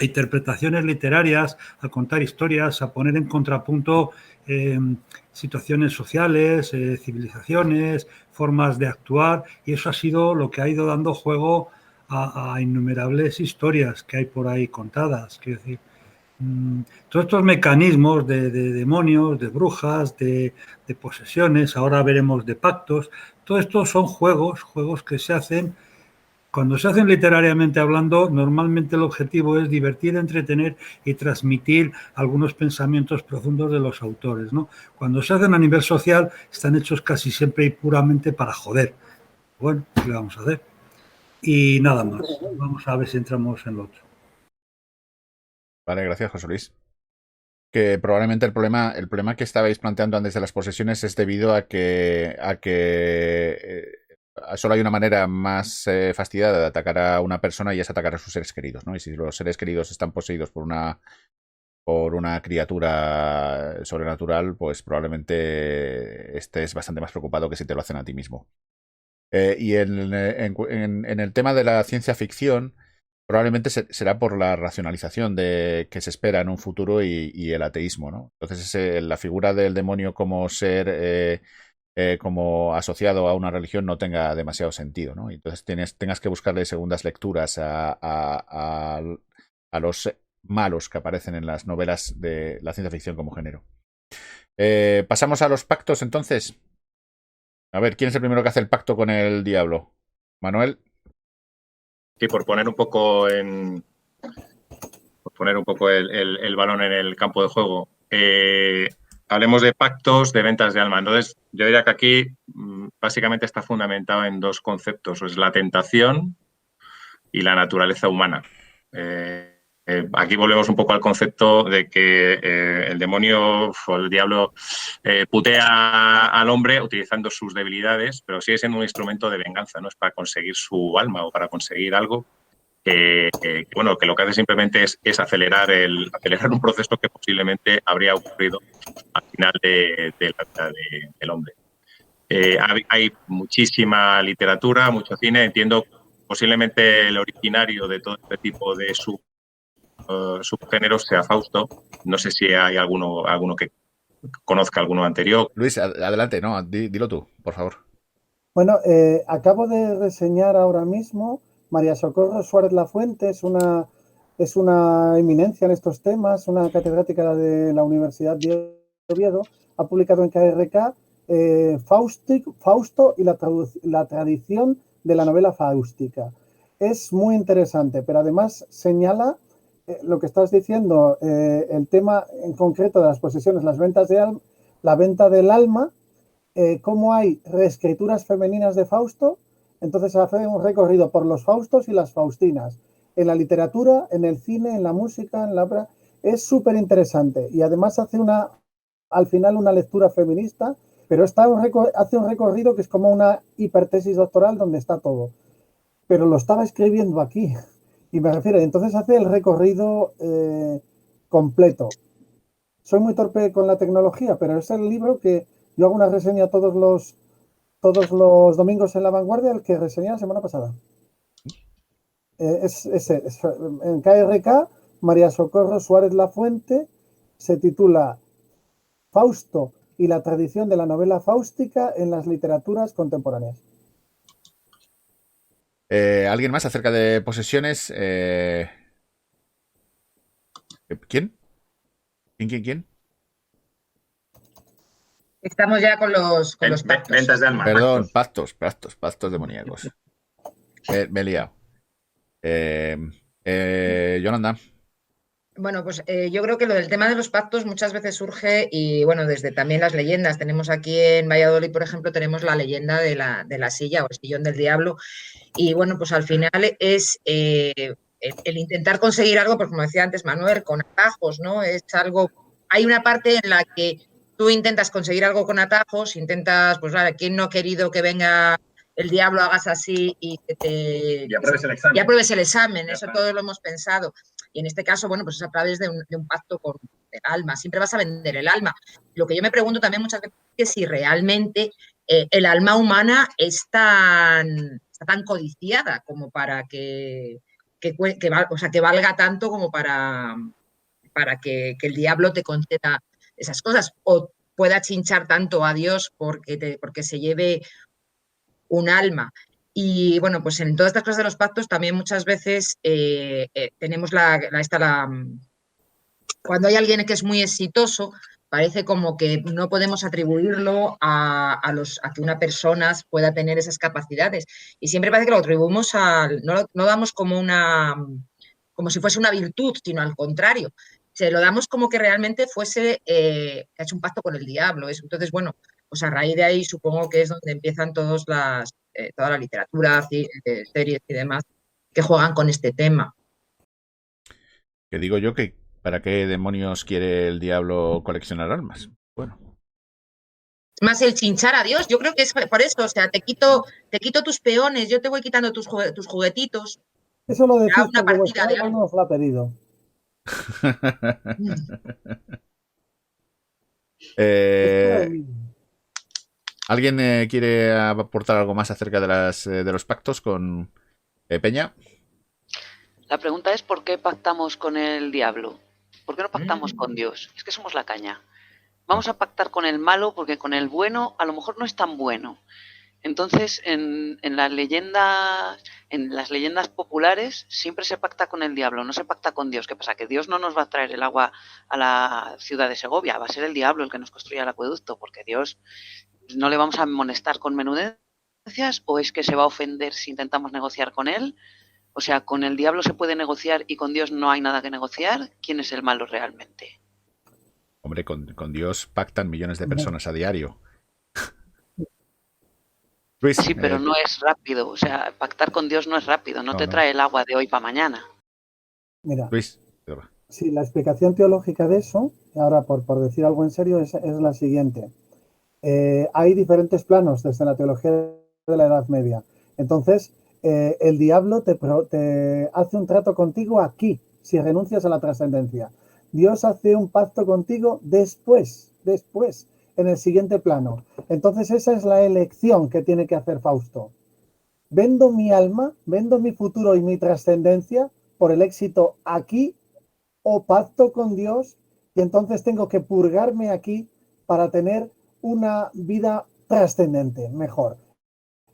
a interpretaciones literarias, a contar historias, a poner en contrapunto situaciones sociales, civilizaciones, formas de actuar, y eso ha sido lo que ha ido dando juego a innumerables historias que hay por ahí contadas. Quiero decir, todos estos mecanismos de demonios, de brujas, de posesiones, ahora veremos de pactos, todo esto son juegos que se hacen. Cuando se hacen literariamente hablando, normalmente el objetivo es divertir, entretener y transmitir algunos pensamientos profundos de los autores, ¿no? Cuando se hacen a nivel social, están hechos casi siempre y puramente para joder. Bueno, ¿qué le vamos a hacer? Y nada más. Vamos a ver si entramos en lo otro. Vale, gracias, José Luis. Que probablemente el problema que estabais planteando antes de las posesiones es debido a que solo hay una manera más fastidiada de atacar a una persona, y es atacar a sus seres queridos, ¿no? Y si los seres queridos están poseídos por una criatura sobrenatural, pues probablemente estés bastante más preocupado que si te lo hacen a ti mismo. Y en el tema de la ciencia ficción, probablemente será por la racionalización de que se espera en un futuro y el ateísmo, ¿no? Entonces la figura del demonio como ser como asociado a una religión no tenga demasiado sentido, ¿no? Entonces tengas que buscarle segundas lecturas a los malos que aparecen en las novelas de la ciencia ficción como género. Pasamos a los pactos, entonces. A ver, ¿quién es el primero que hace el pacto con el diablo? Manuel. Sí, por poner un poco el balón en el campo de juego. Hablemos de pactos, de ventas de alma. Entonces, yo diría que aquí básicamente está fundamentado en dos conceptos, es la tentación y la naturaleza humana. Aquí volvemos un poco al concepto de que el demonio o el diablo putea al hombre utilizando sus debilidades, pero sigue siendo un instrumento de venganza, ¿no? Es para conseguir su alma o para conseguir algo. bueno, que lo que hace simplemente es acelerar un proceso que posiblemente habría ocurrido al final de la vida del hombre. Hay muchísima literatura, mucho cine. Entiendo posiblemente el originario de todo este tipo de subgéneros sea Fausto. No sé si hay alguno que conozca alguno anterior. Luis, adelante, no, dilo tú, por favor. Bueno, acabo de reseñar ahora mismo María Socorro Suárez Lafuente, es una eminencia en estos temas, una catedrática de la Universidad de Oviedo, ha publicado en KRK Fausto y la tradición de la novela fáustica. Es muy interesante, pero además señala lo que estás diciendo, el tema en concreto de las posesiones, la venta del alma, cómo hay reescrituras femeninas de Fausto. Entonces hace un recorrido por los Faustos y las Faustinas, en la literatura, en el cine, en la música, en la obra. Es súper interesante y además hace al final una lectura feminista, pero hace un recorrido que es como una hipertesis doctoral donde está todo. Pero lo estaba escribiendo aquí y me refiero, entonces hace el recorrido completo. Soy muy torpe con la tecnología, pero es el libro que yo hago una reseña todos los domingos en La Vanguardia, el que reseñé la semana pasada. En KRK, María Socorro Suárez Lafuente, se titula Fausto y la tradición de la novela fáustica en las literaturas contemporáneas. ¿Alguien más acerca de posesiones? ¿Quién? ¿Quién? Estamos ya con los pactos. Ventas de alma. Perdón, pactos demoníacos. Me he liado. Yolanda. Bueno, pues yo creo que lo del tema de los pactos muchas veces surge y bueno, desde también las leyendas. Tenemos aquí en Valladolid, por ejemplo, tenemos la leyenda de la silla o el sillón del diablo y bueno, pues al final es el intentar conseguir algo, pues como decía antes Manuel, con atajos, ¿no? Es algo, hay una parte en la que tú intentas conseguir algo con atajos, pues claro, ¿quién no ha querido que venga el diablo, hagas así y apruebes el examen? Eso todos lo hemos pensado. Y en este caso, bueno, pues es a través de un pacto con el alma. Siempre vas a vender el alma. Lo que yo me pregunto también muchas veces es si realmente el alma humana está tan codiciada como para que valga tanto como para que el diablo te conceda esas cosas o pueda chinchar tanto a Dios porque se lleve un alma. Y bueno, pues en todas estas cosas de los pactos también muchas veces tenemos cuando hay alguien que es muy exitoso, parece como que no podemos atribuirlo a que una persona pueda tener esas capacidades. Y siempre parece que lo atribuimos no damos como si fuese una virtud, sino al contrario. Se lo damos como que realmente fuese que ha hecho un pacto con el diablo. Entonces, bueno, pues a raíz de ahí supongo que es donde empiezan toda la literatura, series y demás que juegan con este tema. Que digo yo que ¿para qué demonios quiere el diablo coleccionar almas? Bueno. Más el chinchar a Dios, yo creo que es por eso, o sea, te quito tus peones, yo te voy quitando tus juguetitos. Eso lo decís porque vuestro alma no os lo ha pedido. ¿Alguien quiere aportar algo más acerca de los pactos con Peña? La pregunta es ¿por qué pactamos con el diablo? ¿Por qué no pactamos con Dios? Es que somos la caña. Vamos a pactar con el malo porque con el bueno a lo mejor no es tan bueno. Entonces, en las leyendas populares siempre se pacta con el diablo, no se pacta con Dios. ¿Qué pasa? Que Dios no nos va a traer el agua a la ciudad de Segovia, va a ser el diablo el que nos construya el acueducto, porque Dios no le vamos a amonestar con menudencias, o es que se va a ofender si intentamos negociar con él. O sea, con el diablo se puede negociar y con Dios no hay nada que negociar. ¿Quién es el malo realmente? Hombre, con Dios pactan millones de personas a diario. Luis, sí, pero no es rápido. O sea, pactar con Dios no es rápido. No te trae el agua de hoy para mañana. Mira, Luis. Sí, la explicación teológica de eso, ahora por decir algo en serio, es la siguiente. Hay diferentes planos desde la teología de la Edad Media. Entonces, el diablo te hace un trato contigo aquí, si renuncias a la trascendencia. Dios hace un pacto contigo después, en el siguiente plano. Entonces esa es la elección que tiene que hacer Fausto. ¿Vendo mi alma, vendo mi futuro y mi trascendencia por el éxito aquí o pacto con Dios y entonces tengo que purgarme aquí para tener una vida trascendente, mejor?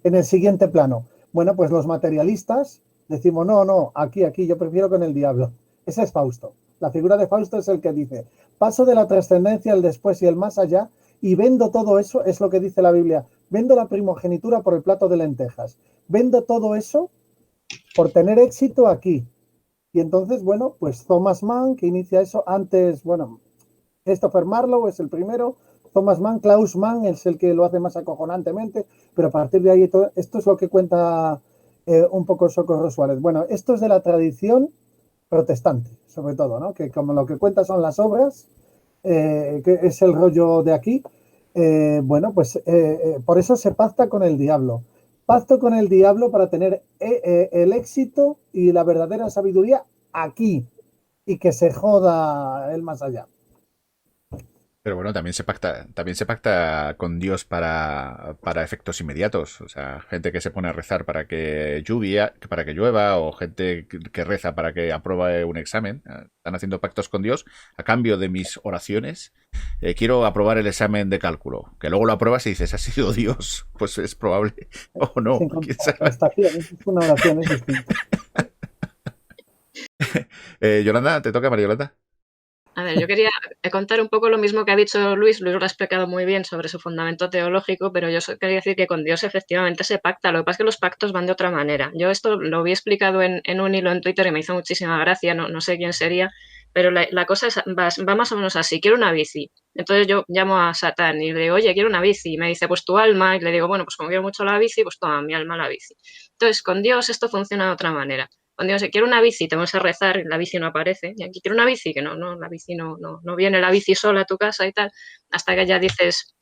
En el siguiente plano, bueno, pues los materialistas decimos, no, aquí, yo prefiero con el diablo. Ese es Fausto. La figura de Fausto es el que dice, paso de la trascendencia al después y el más allá y vendo todo eso, es lo que dice la Biblia, vendo la primogenitura por el plato de lentejas, vendo todo eso por tener éxito aquí. Y entonces, bueno, pues Thomas Mann, que inicia eso antes, bueno, Christopher Marlowe es el primero, Thomas Mann, Klaus Mann es el que lo hace más acojonantemente, pero a partir de ahí todo, esto es lo que cuenta un poco Socorro Suárez. Bueno, esto es de la tradición protestante, sobre todo, ¿no? Que como lo que cuenta son las obras, que es el rollo de aquí, bueno, pues por eso se pacta con el diablo. Pacto con el diablo para tener el éxito y la verdadera sabiduría aquí y que se joda el más allá. Pero bueno, también se pacta con Dios para efectos inmediatos. O sea, gente que se pone a rezar para que llueva, o gente que reza para que apruebe un examen. Están haciendo pactos con Dios a cambio de mis oraciones. Quiero aprobar el examen de cálculo. Que luego lo apruebas y dices, ¿ha sido Dios? Pues es probable. O no. Sin ¿Quién sabe? contraprestación, es una oración, es distinto. Yolanda, ¿te toca, María Yolanda? A ver, yo quería contar un poco lo mismo que ha dicho Luis. Luis lo ha explicado muy bien sobre su fundamento teológico, pero yo quería decir que con Dios efectivamente se pacta. Lo que pasa es que los pactos van de otra manera. Yo esto lo vi explicado en un hilo en Twitter y me hizo muchísima gracia, no sé quién sería, pero la cosa va más o menos así. Quiero una bici. Entonces yo llamo a Satán y le digo, oye, quiero una bici. Y me dice, pues tu alma. Y le digo, bueno, pues como quiero mucho la bici, pues toma mi alma la bici. Entonces con Dios esto funciona de otra manera. Cuando digo, si quiero una bici, te vamos a rezar, la bici no aparece. Y aquí quiero una bici, que no, la bici no viene la bici sola a tu casa y tal. Hasta que ya dices,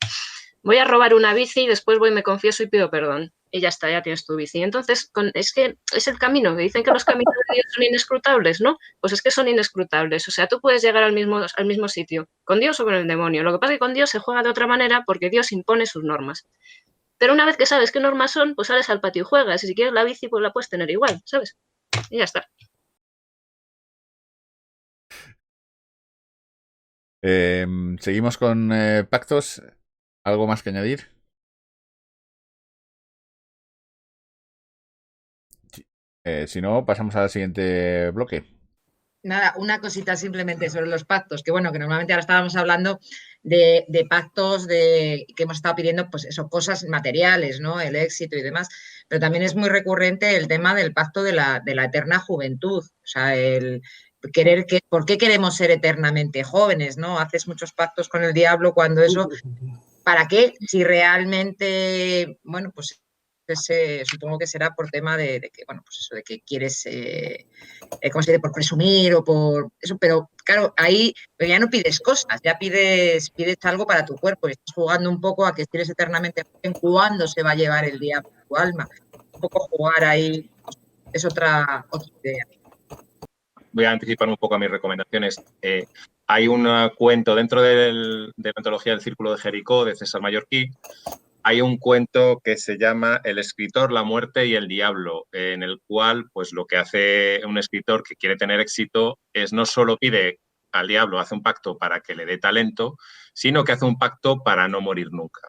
voy a robar una bici y después voy, me confieso y pido perdón. Y ya está, ya tienes tu bici. Entonces, es que es el camino. Dicen que los caminos de Dios son inescrutables, ¿no? Pues es que son inescrutables. O sea, tú puedes llegar al mismo sitio, con Dios o con el demonio. Lo que pasa es que con Dios se juega de otra manera porque Dios impone sus normas. Pero una vez que sabes qué normas son, pues sales al patio y juegas. Y si quieres la bici, pues la puedes tener igual, ¿sabes? Y ya está. Seguimos con pactos. ¿Algo más que añadir? Si no, pasamos al siguiente bloque. Nada, una cosita simplemente sobre los pactos, que bueno, que normalmente ahora estábamos hablando de pactos que hemos estado pidiendo, pues eso, cosas materiales, ¿no? El éxito y demás, pero también es muy recurrente el tema del pacto de la eterna juventud, o sea, el ¿por qué queremos ser eternamente jóvenes, ¿no? Haces muchos pactos con el diablo cuando eso, ¿para qué? Si realmente, bueno, pues supongo que será por tema de que, bueno, pues eso, de que quieres, ¿cómo se dice? Por presumir o por eso, pero claro, ahí ya no pides cosas, ya pides algo para tu cuerpo y estás jugando un poco a que si eres eternamente joven, ¿cuándo se va a llevar el diablo a tu alma? Un poco jugar ahí es otra idea. Voy a anticipar un poco a mis recomendaciones. Hay un cuento dentro de la antología del Círculo de Jericó de César Mallorquí. Hay un cuento que se llama El escritor, la muerte y el diablo, en el cual pues lo que hace un escritor que quiere tener éxito es no solo pide al diablo, hace un pacto para que le dé talento, sino que hace un pacto para no morir nunca.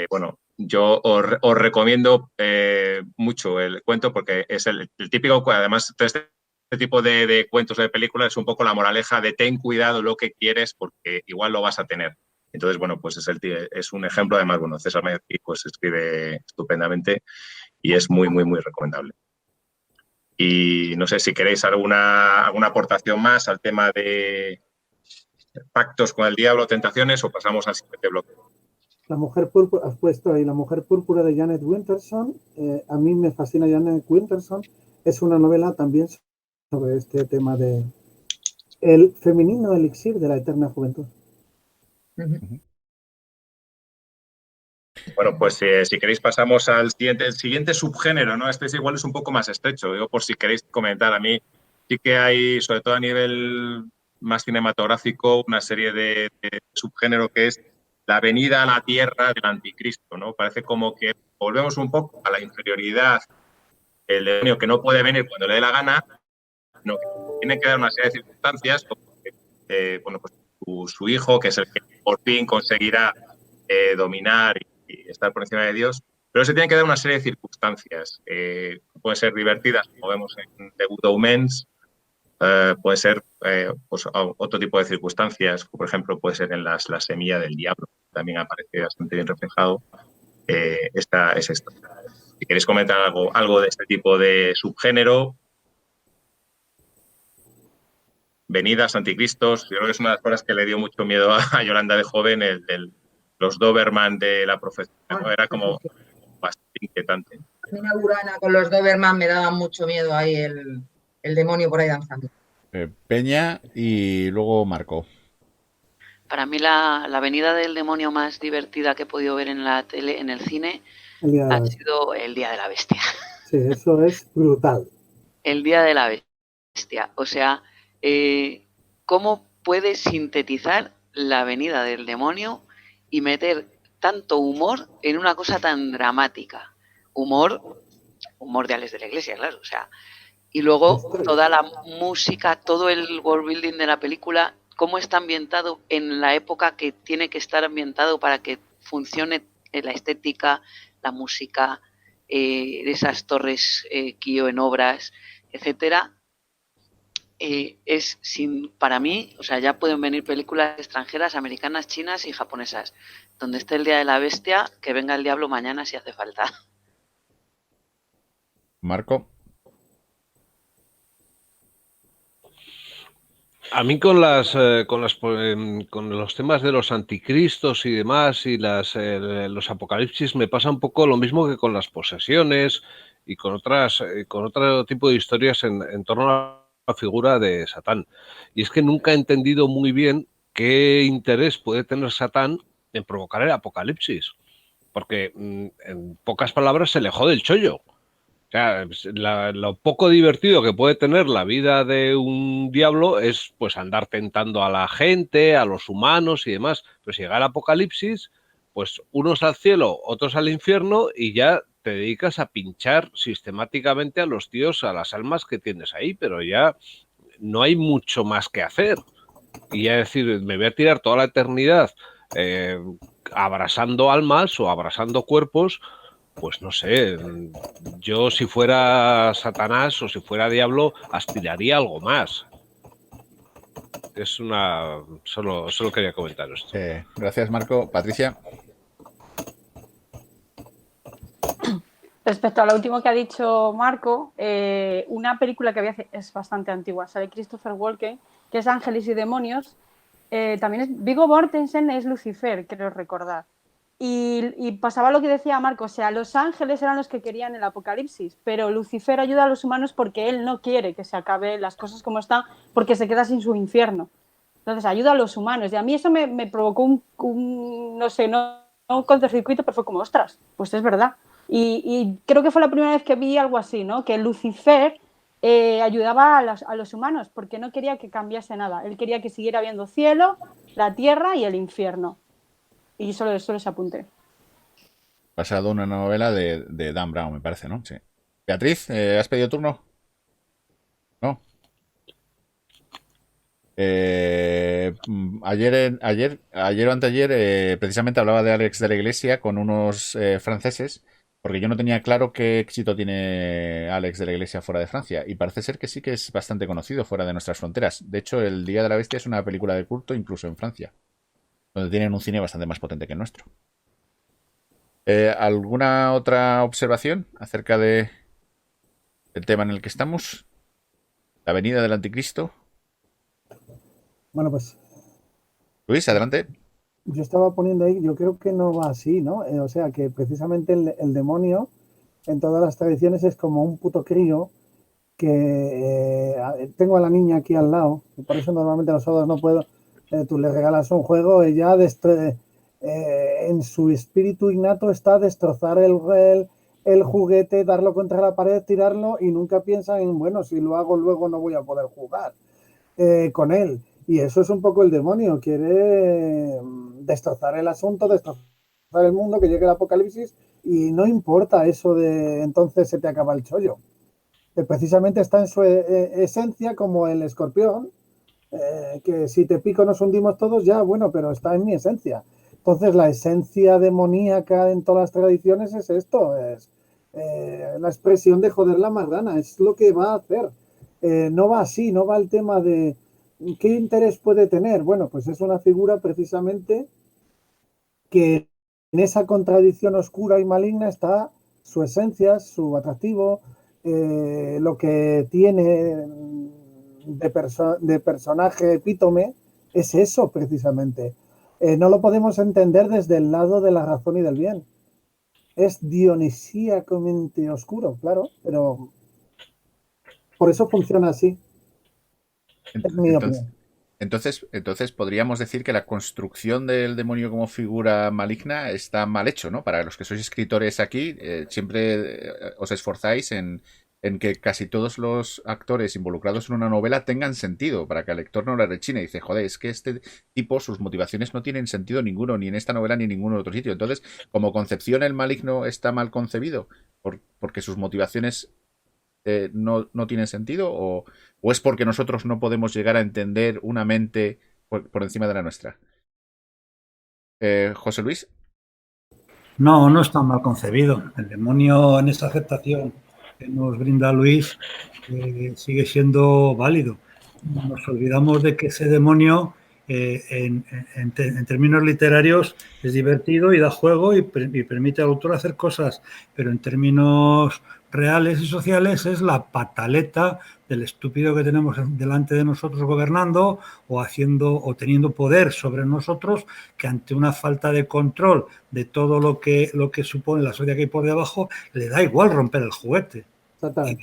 Bueno, yo os recomiendo mucho el cuento porque es el típico, además este tipo de cuentos de películas es un poco la moraleja de ten cuidado lo que quieres porque igual lo vas a tener. Entonces, bueno, pues es un ejemplo, además, bueno, César Mallorquí pues escribe estupendamente y es muy, muy, muy recomendable. Y no sé si queréis alguna aportación más al tema de pactos con el diablo, tentaciones, o pasamos al siguiente bloque. La mujer púrpura, has puesto ahí La mujer púrpura de Janet Winterson. A mí me fascina Janet Winterson. Es una novela también sobre este tema de el femenino elixir de la eterna juventud. Bueno, pues si queréis pasamos al siguiente subgénero, ¿no? Este igual es un poco más estrecho, digo, por si queréis comentar. A mí sí que hay, sobre todo a nivel más cinematográfico, una serie de subgénero que es la venida a la tierra del anticristo, ¿no? Parece como que volvemos un poco a la inferioridad, el demonio que no puede venir cuando le dé la gana, no, que tiene que dar una serie de circunstancias, como que, bueno, pues su hijo, que es el que por fin conseguirá dominar y estar por encima de Dios, pero se tiene que dar una serie de circunstancias. Pueden ser divertidas, como vemos en The Good Omens, puede ser pues, otro tipo de circunstancias, por ejemplo, puede ser en la semilla del diablo, también aparece bastante bien reflejado. Esta es esta. Si queréis comentar algo de este tipo de subgénero, venidas, anticristos, yo creo que es una de las cosas que le dio mucho miedo a Yolanda de joven, los Doberman de la profecía, ¿no? Era como bastante inquietante. A mí Urana con los Doberman me daba mucho miedo ahí el demonio por ahí danzando. Peña y luego Marco. Para mí la venida del demonio más divertida que he podido ver en la tele, en el cine, ha sido El Día de la Bestia. Sí, eso es brutal. El Día de la Bestia. O sea, ¿cómo puedes sintetizar la venida del demonio y meter tanto humor en una cosa tan dramática? Humor de Alex de la Iglesia, claro. O sea, y luego toda la música, todo el world building de la película, cómo está ambientado en la época que tiene que estar ambientado para que funcione la estética, la música, esas torres Kio en obras, etcétera. Para mí, o sea, ya pueden venir películas extranjeras, americanas, chinas y japonesas. Donde esté El Día de la Bestia, que venga el diablo mañana si hace falta. Marco. A mí con los temas de los anticristos y demás y los apocalipsis me pasa un poco lo mismo que con las posesiones y con otro tipo de historias en torno a la figura de Satán. Y es que nunca he entendido muy bien qué interés puede tener Satán en provocar el apocalipsis, porque en pocas palabras se le jode el chollo. O sea, lo poco divertido que puede tener la vida de un diablo es pues andar tentando a la gente, a los humanos y demás. Pero si llega el apocalipsis, pues unos al cielo, otros al infierno y ya te dedicas a pinchar sistemáticamente a los tíos, a las almas que tienes ahí, pero ya no hay mucho más que hacer. Y ya decir, me voy a tirar toda la eternidad abrasando almas o abrasando cuerpos. Pues no sé, yo si fuera Satanás o si fuera diablo aspiraría a algo más. Solo quería comentar esto. Gracias, Marco. Patricia. Respecto a lo último que ha dicho Marco, una película que es bastante antigua, sale Christopher Walken, que es Ángeles y Demonios. También es Viggo Mortensen, es Lucifer, creo recordar. Y pasaba lo que decía Marco, o sea, los ángeles eran los que querían el apocalipsis, pero Lucifer ayuda a los humanos porque él no quiere que se acaben las cosas como están, porque se queda sin su infierno. Entonces ayuda a los humanos. Y a mí eso me provocó no sé, no un cortocircuito, pero fue como, ostras, pues es verdad. Y creo que fue la primera vez que vi algo así, ¿no? Que Lucifer ayudaba a los humanos porque no quería que cambiase nada. Él quería que siguiera habiendo cielo, la tierra y el infierno. Y solo les apunté. Basado en una novela de Dan Brown, me parece, ¿no? Sí. Beatriz, ¿has pedido turno? No. Ayer o anteayer, precisamente hablaba de Alex de la Iglesia con unos franceses, porque yo no tenía claro qué éxito tiene Alex de la Iglesia fuera de Francia, y parece ser que sí que es bastante conocido fuera de nuestras fronteras. De hecho, El Día de la Bestia es una película de culto incluso en Francia, donde tienen un cine bastante más potente que el nuestro. ¿Alguna otra observación acerca del tema en el que estamos? La venida del anticristo. Bueno, pues... Luis, adelante. Yo estaba poniendo ahí, yo creo que no va así, ¿no? O sea, que precisamente el demonio en todas las tradiciones es como un puto crío que tengo a la niña aquí al lado, y por eso normalmente los sábados no puedo. Tú le regalas un juego, ella en su espíritu innato está destrozar el juguete, darlo contra la pared, tirarlo y nunca piensa en, bueno, si lo hago luego no voy a poder jugar con él. Y eso es un poco el demonio, quiere destrozar el asunto, destrozar el mundo, que llegue el apocalipsis y no importa eso de entonces se te acaba el chollo. Precisamente está en su esencia como el escorpión, que si te pico nos hundimos todos, ya, bueno, pero está en mi esencia. Entonces la esencia demoníaca en todas las tradiciones es esto, es la expresión de joder la marrana, es lo que va a hacer. No va así, no va el tema de ¿qué interés puede tener? Bueno, pues es una figura precisamente que en esa contradicción oscura y maligna está su esencia, su atractivo, lo que tiene de personaje epítome es eso precisamente. No lo podemos entender desde el lado de la razón y del bien. Es dionisíacamente oscuro, claro, pero por eso funciona así. Es mi opinión. Entonces podríamos decir que la construcción del demonio como figura maligna está mal hecho, ¿no? Para los que sois escritores aquí, siempre os esforzáis en que casi todos los actores involucrados en una novela tengan sentido, para que el lector no la rechine y dice, joder, es que este tipo, sus motivaciones no tienen sentido ninguno, ni en esta novela ni en ningún otro sitio. Entonces, como concepción, el maligno está mal concebido, porque sus motivaciones no tienen sentido, o es porque nosotros no podemos llegar a entender una mente por encima de la nuestra. José Luis. No, no está mal concebido. El demonio en esa aceptación que nos brinda Luis sigue siendo válido. Nos olvidamos de que ese demonio en términos literarios es divertido y da juego y permite al autor hacer cosas, pero en términos reales y sociales es la pataleta del estúpido que tenemos delante de nosotros gobernando o teniendo poder sobre nosotros, que ante una falta de control de todo lo que supone la sociedad que hay por debajo, le da igual romper el juguete.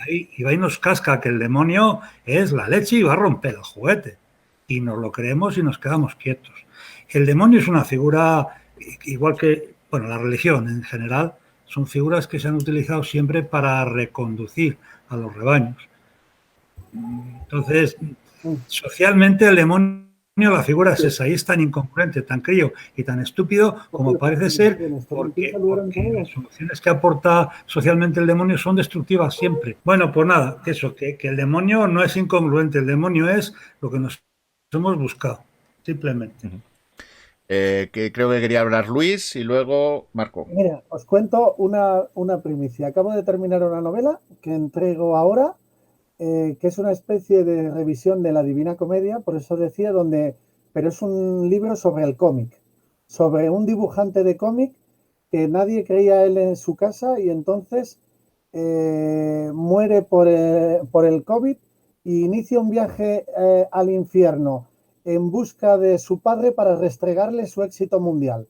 Y va y nos casca que el demonio es la leche y va a romper el juguete. Y nos lo creemos y nos quedamos quietos. El demonio es una figura, igual que, bueno, la religión en general, son figuras que se han utilizado siempre para reconducir a los rebaños. Entonces, socialmente el demonio, la figura es esa, y es tan incongruente, tan crío y tan estúpido como parece ser, porque las soluciones que aporta socialmente el demonio son destructivas siempre. Bueno, pues nada, que el demonio no es incongruente, el demonio es lo que nos hemos buscado, simplemente. Que creo que quería hablar Luis y luego Marco. Mira, os cuento una primicia. Acabo de terminar una novela que entrego ahora, que es una especie de revisión de la Divina Comedia, por eso decía, pero es un libro sobre el cómic, sobre un dibujante de cómic que nadie creía él en su casa y entonces muere por el COVID y inicia un viaje al infierno en busca de su padre para restregarle su éxito mundial.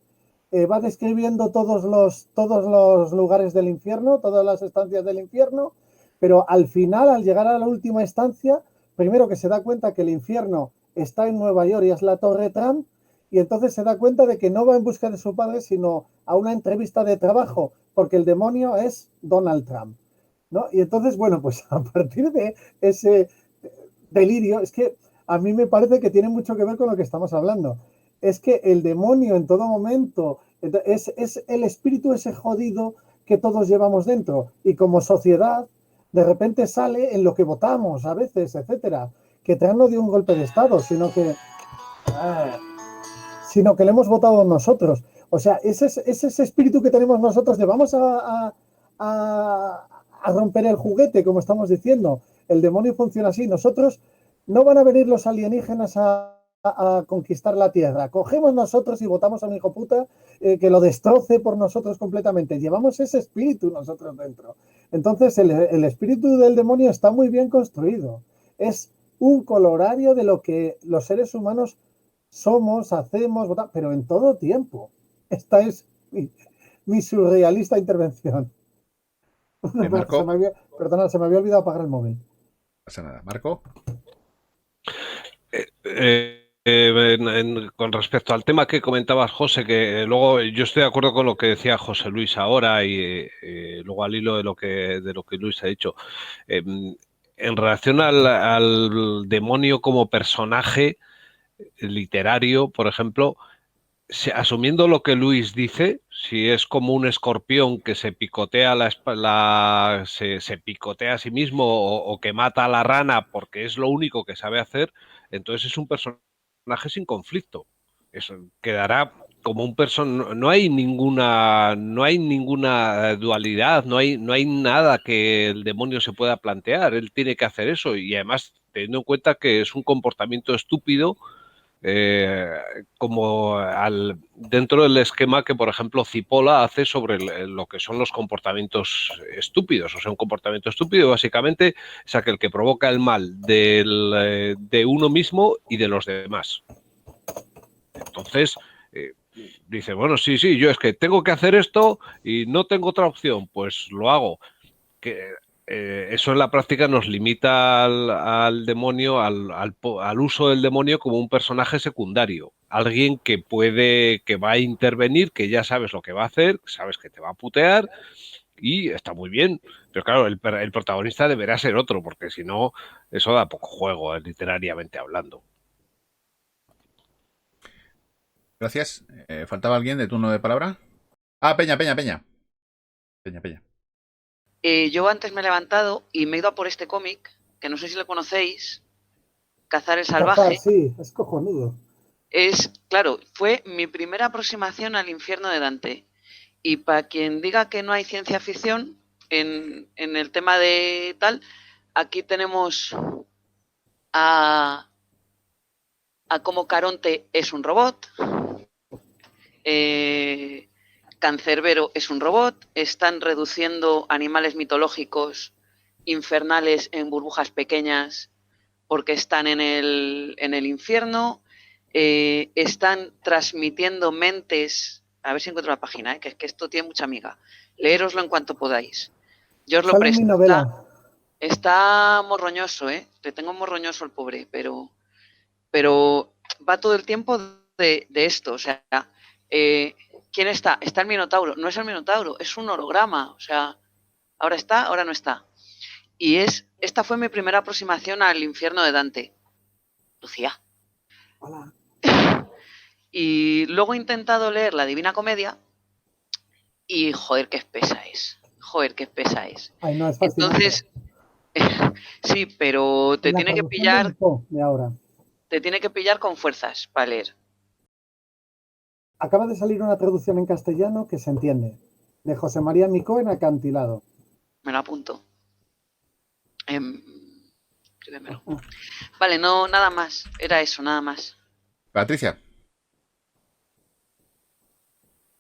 Va describiendo todos los lugares del infierno, todas las estancias del infierno, pero al final, al llegar a la última estancia, primero que se da cuenta que el infierno está en Nueva York y es la Torre Trump, y entonces se da cuenta de que no va en busca de su padre, sino a una entrevista de trabajo, porque el demonio es Donald Trump, ¿no? Y entonces, bueno, pues a partir de ese delirio, es que a mí me parece que tiene mucho que ver con lo que estamos hablando. Es que el demonio en todo momento es el espíritu ese jodido que todos llevamos dentro, y como sociedad de repente sale en lo que votamos a veces, etcétera, que Trump no dio un golpe de estado, sino que le hemos votado nosotros. O sea, ese espíritu que tenemos nosotros de vamos a romper el juguete, como estamos diciendo. El demonio funciona así. Nosotros no van a venir los alienígenas a conquistar la Tierra. Cogemos nosotros y votamos a un hijo puta que lo destroce por nosotros completamente. Llevamos ese espíritu nosotros dentro. Entonces el espíritu del demonio está muy bien construido. Es un colorario de lo que los seres humanos somos, hacemos, votamos, pero en todo tiempo. Esta es mi surrealista intervención. Marco. Se me había olvidado apagar el móvil. No pasa nada. Marco. con respecto al tema que comentabas, José, que luego yo estoy de acuerdo con lo que decía José Luis ahora y luego al hilo de lo que Luis ha dicho. En relación al demonio como personaje literario, por ejemplo, asumiendo lo que Luis dice, si es como un escorpión que se picotea se picotea a sí mismo o que mata a la rana porque es lo único que sabe hacer, entonces es un personaje sin conflicto. Eso quedará como un personaje. No hay ninguna dualidad, no hay nada que el demonio se pueda plantear. Él tiene que hacer eso y además teniendo en cuenta que es un comportamiento estúpido como dentro del esquema que, por ejemplo, Cipolla hace sobre lo que son los comportamientos estúpidos. O sea, un comportamiento estúpido básicamente es aquel que provoca el mal de uno mismo y de los demás. Entonces, dice, bueno, sí, yo es que tengo que hacer esto y no tengo otra opción, pues lo hago. Que eso en la práctica nos limita al demonio, al uso del demonio como un personaje secundario. Alguien que va a intervenir, que ya sabes lo que va a hacer, sabes que te va a putear y está muy bien. Pero claro, el protagonista deberá ser otro, porque si no, eso da poco juego, literariamente hablando. Gracias. ¿Faltaba alguien de turno de palabra? Ah, Peña. Peña. Yo antes me he levantado y me he ido a por este cómic, que no sé si lo conocéis, Cazar el Salvaje. Cazar, sí, es cojonudo. Claro, fue mi primera aproximación al infierno de Dante. Y para quien diga que no hay ciencia ficción en el tema de tal, aquí tenemos a cómo Caronte es un robot, Cancerbero es un robot, están reduciendo animales mitológicos infernales en burbujas pequeñas porque están en el infierno, están transmitiendo mentes. A ver si encuentro la página, que es que esto tiene mucha amiga. Leéroslo en cuanto podáis. Yo os lo Sale en mi presto. novela. Está morroñoso, le tengo morroñoso al pobre, pero va todo el tiempo de esto. O sea, ¿quién está? Está el Minotauro. No es el Minotauro, es un holograma. O sea, ahora está, ahora no está. Y esta fue mi primera aproximación al infierno de Dante. Lucía. Hola. Y luego he intentado leer la Divina Comedia y joder, qué espesa es. Ay, no, es fascinante. Entonces, sí, pero te La tiene que traducción pillar, de Poe de ahora. te tiene que pillar con fuerzas para leer. Acaba de salir una traducción en castellano que se entiende, de José María Micó en Acantilado. Me lo apunto. Vale, no, nada más. Era eso, nada más. Patricia.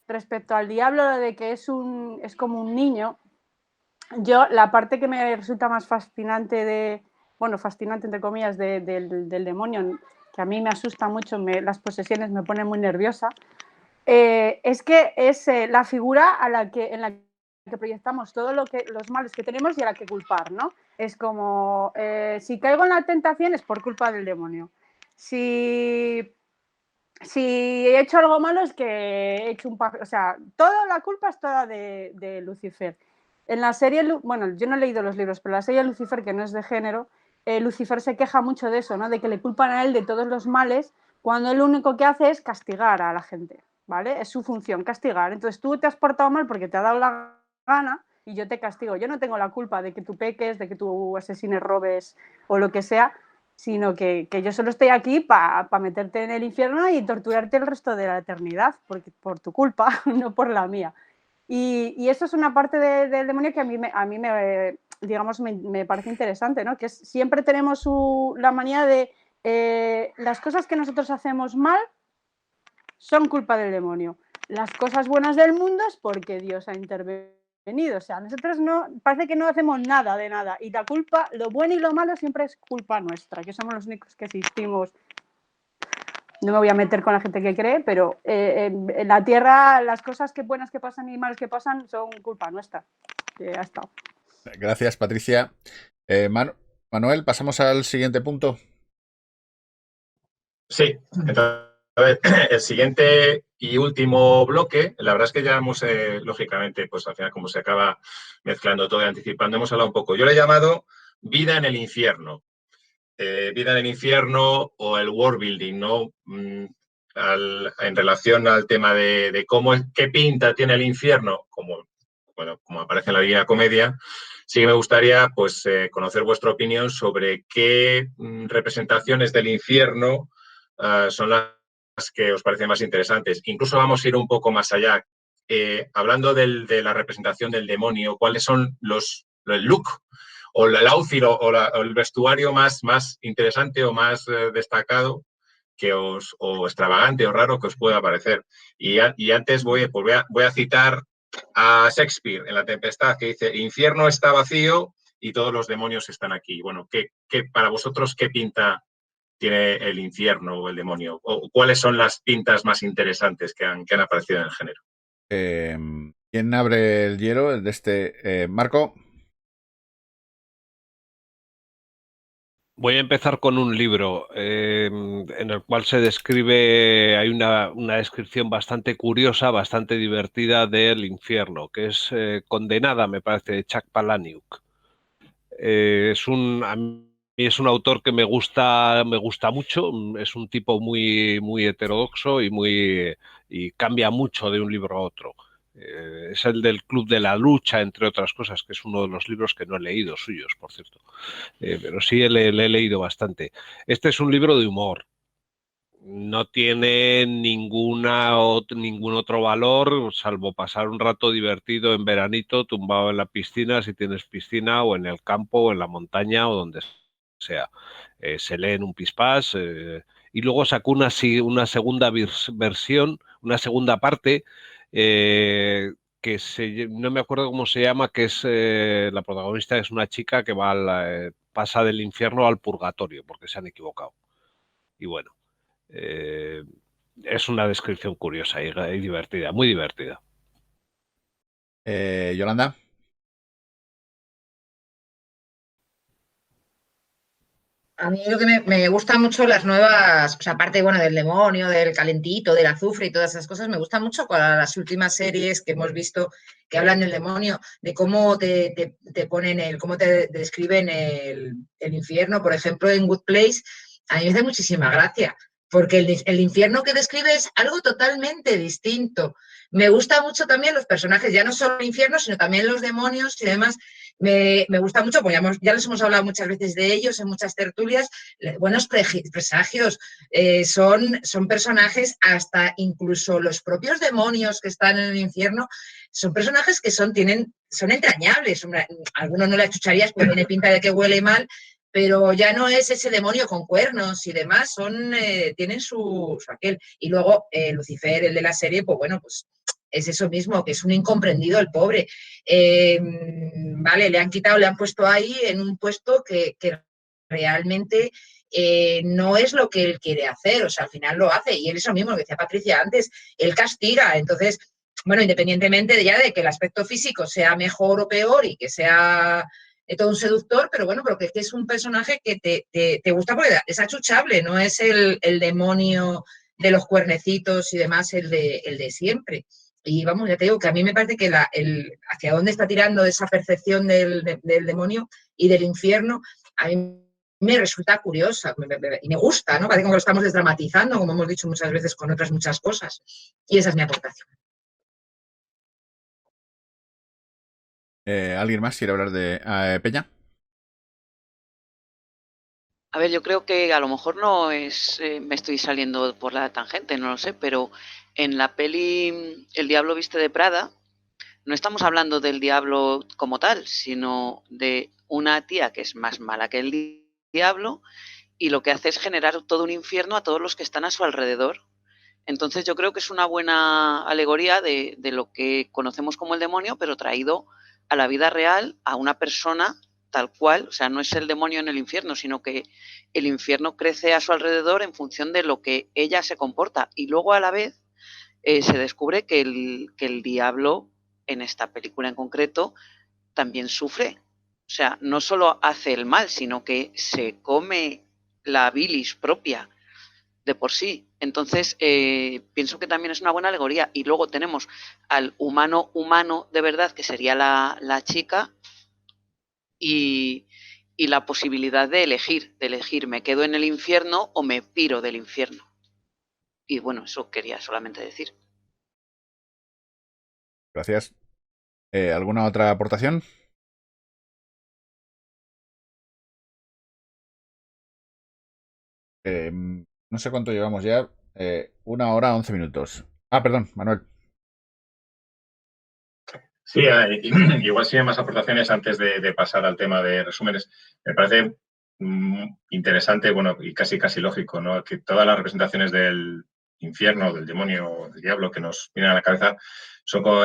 Respecto al diablo, lo de que es como un niño, yo la parte que me resulta más fascinante fascinante entre comillas del demonio, que a mí me asusta mucho, las posesiones me ponen muy nerviosa, es que es la figura en la que proyectamos todos los males que tenemos y a la que culpar, ¿no? Es como, si caigo en la tentación es por culpa del demonio. Si he hecho algo malo es que he hecho o sea, toda la culpa es toda de Lucifer. En la serie, bueno, yo no he leído los libros, pero la serie Lucifer, que no es de género, Lucifer se queja mucho de eso, ¿no? De que le culpan a él de todos los males, cuando él lo único que hace es castigar a la gente, ¿vale? Es su función, castigar. Entonces tú te has portado mal porque te ha dado la gana y yo te castigo. Yo no tengo la culpa de que tú peques, de que tú asesines, robes o lo que sea, sino que yo solo estoy aquí para meterte en el infierno y torturarte el resto de la eternidad, por tu culpa, no por la mía. Y eso es una parte del demonio que a mí me parece interesante, ¿no? Que siempre tenemos la manía de las cosas que nosotros hacemos mal son culpa del demonio. Las cosas buenas del mundo es porque Dios ha intervenido. O sea, nosotros parece que no hacemos nada de nada y la culpa, lo bueno y lo malo siempre es culpa nuestra, que somos los únicos que existimos. No me voy a meter con la gente que cree, pero en la tierra las cosas buenas que pasan y malas que pasan son culpa nuestra. Ya está. Gracias, Patricia. Manuel, pasamos al siguiente punto. Sí, entonces, el siguiente y último bloque, la verdad es que ya hemos, lógicamente, pues al final como se acaba mezclando todo y anticipando, hemos hablado un poco. Yo le he llamado vida en el infierno. Vida en el infierno o el world building, ¿no? En relación al tema de cómo, qué pinta tiene el infierno, como aparece en la Divina Comedia, sí que me gustaría pues, conocer vuestra opinión sobre qué representaciones del infierno son las que os parecen más interesantes. Incluso vamos a ir un poco más allá. Hablando de la representación del demonio, ¿cuáles son el look o el outfit o el vestuario más interesante o más destacado o extravagante o raro que os pueda parecer? Y antes voy a citar a Shakespeare en La Tempestad, que dice: infierno está vacío y todos los demonios están aquí. Bueno, para vosotros, ¿qué pinta tiene el infierno o el demonio? ¿O cuáles son las pintas más interesantes que han aparecido en el género? ¿Quién abre el hielo de Marco? Voy a empezar con un libro en el cual se describe, hay una descripción bastante curiosa, bastante divertida del infierno, que es Condenada, me parece, de Chuck Palahniuk. A mí es un autor que me gusta mucho, es un tipo muy heterodoxo y cambia mucho de un libro a otro. Es el del Club de la Lucha, entre otras cosas, que es uno de los libros que no he leído suyos, por cierto. Pero sí le he leído bastante. Este es un libro de humor. No tiene ningún otro valor, salvo pasar un rato divertido en veranito, tumbado en la piscina, si tienes piscina, o en el campo, o en la montaña, o donde sea. Se lee en un pispás. Y luego sacó una segunda versión, una segunda parte, no me acuerdo cómo se llama, que es la protagonista es una chica que pasa del infierno al purgatorio, porque se han equivocado. Y bueno. Es una descripción curiosa y divertida, muy divertida. Yolanda. A mí lo que me gustan mucho las nuevas, o sea, aparte, bueno, del demonio, del calentito, del azufre y todas esas cosas, me gustan mucho para las últimas series que hemos visto que hablan del demonio, de cómo te ponen cómo te describen el infierno, por ejemplo, en Good Place, a mí me hace muchísima gracia, porque el infierno que describe es algo totalmente distinto. Me gusta mucho también los personajes, ya no solo el infierno, sino también los demonios y demás. Me gusta mucho, porque ya les hemos hablado muchas veces de ellos en muchas tertulias, buenos presagios, son personajes, hasta incluso los propios demonios que están en el infierno, son personajes que son entrañables. Algunos no le achucharías porque tiene pinta de que huele mal, pero ya no es ese demonio con cuernos y demás, tienen su aquel. Y luego Lucifer, el de la serie, pues bueno, pues es eso mismo, que es un incomprendido el pobre. Vale, le han puesto ahí en un puesto que realmente no es lo que él quiere hacer, o sea, al final lo hace, y él es lo mismo, lo que decía Patricia antes, él castiga. Entonces, bueno, independientemente de que el aspecto físico sea mejor o peor y que sea todo un seductor, pero bueno, pero que es un personaje que te gusta porque es achuchable, no es el demonio de los cuernecitos y demás, el de siempre. Y vamos, ya te digo que a mí me parece que hacia dónde está tirando esa percepción del demonio y del infierno, a mí me resulta curiosa y me gusta, ¿no? Parece como que lo estamos desdramatizando, como hemos dicho muchas veces con otras muchas cosas. Y esa es mi aportación. ¿Alguien más quiere hablar de Peña? A ver, yo creo que a lo mejor no es, me estoy saliendo por la tangente, no lo sé, pero en la peli El Diablo Viste de Prada, no estamos hablando del diablo como tal, sino de una tía que es más mala que el diablo y lo que hace es generar todo un infierno a todos los que están a su alrededor. Entonces yo creo que es una buena alegoría de lo que conocemos como el demonio, pero traído a la vida real, a una persona tal cual. O sea, no es el demonio en el infierno, sino que el infierno crece a su alrededor en función de lo que ella se comporta. Y luego a la vez se descubre que el diablo, en esta película en concreto, también sufre. O sea, no solo hace el mal, sino que se come la bilis propia. de por sí. Entonces, pienso que también es una buena alegoría. Y luego tenemos al humano de verdad, que sería la chica, y la posibilidad de elegir, me quedo en el infierno o me piro del infierno. Y bueno, eso quería solamente decir. Gracias. ¿Alguna otra aportación? No sé cuánto llevamos ya. 1 hora, 11 minutos. Ah, perdón, Manuel. Sí, igual si hay más aportaciones antes de pasar al tema de resúmenes. Me parece interesante, bueno, y casi lógico, ¿no? Que todas las representaciones del infierno, del demonio, del diablo que nos vienen a la cabeza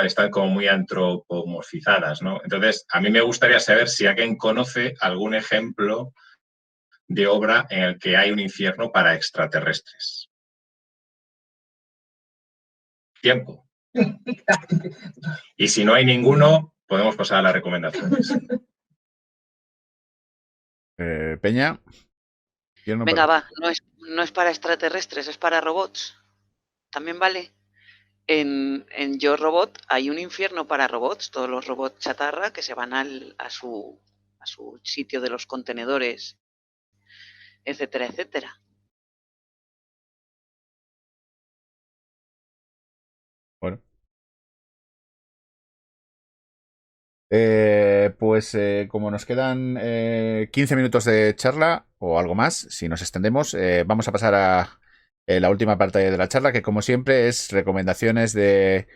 están como muy antropomorfizadas, ¿no? Entonces, a mí me gustaría saber si alguien conoce algún ejemplo de obra en el que hay un infierno para extraterrestres. Tiempo. Y si no hay ninguno, podemos pasar a las recomendaciones. Peña. Venga, va, no es para extraterrestres, es para robots. ¿También vale? En Yo Robot hay un infierno para robots, todos los robots chatarra que se van a su sitio de los contenedores, etcétera, etcétera. Bueno. Como nos quedan 15 minutos de charla o algo más, si nos extendemos, vamos a pasar a la última parte de la charla, que como siempre es recomendaciones de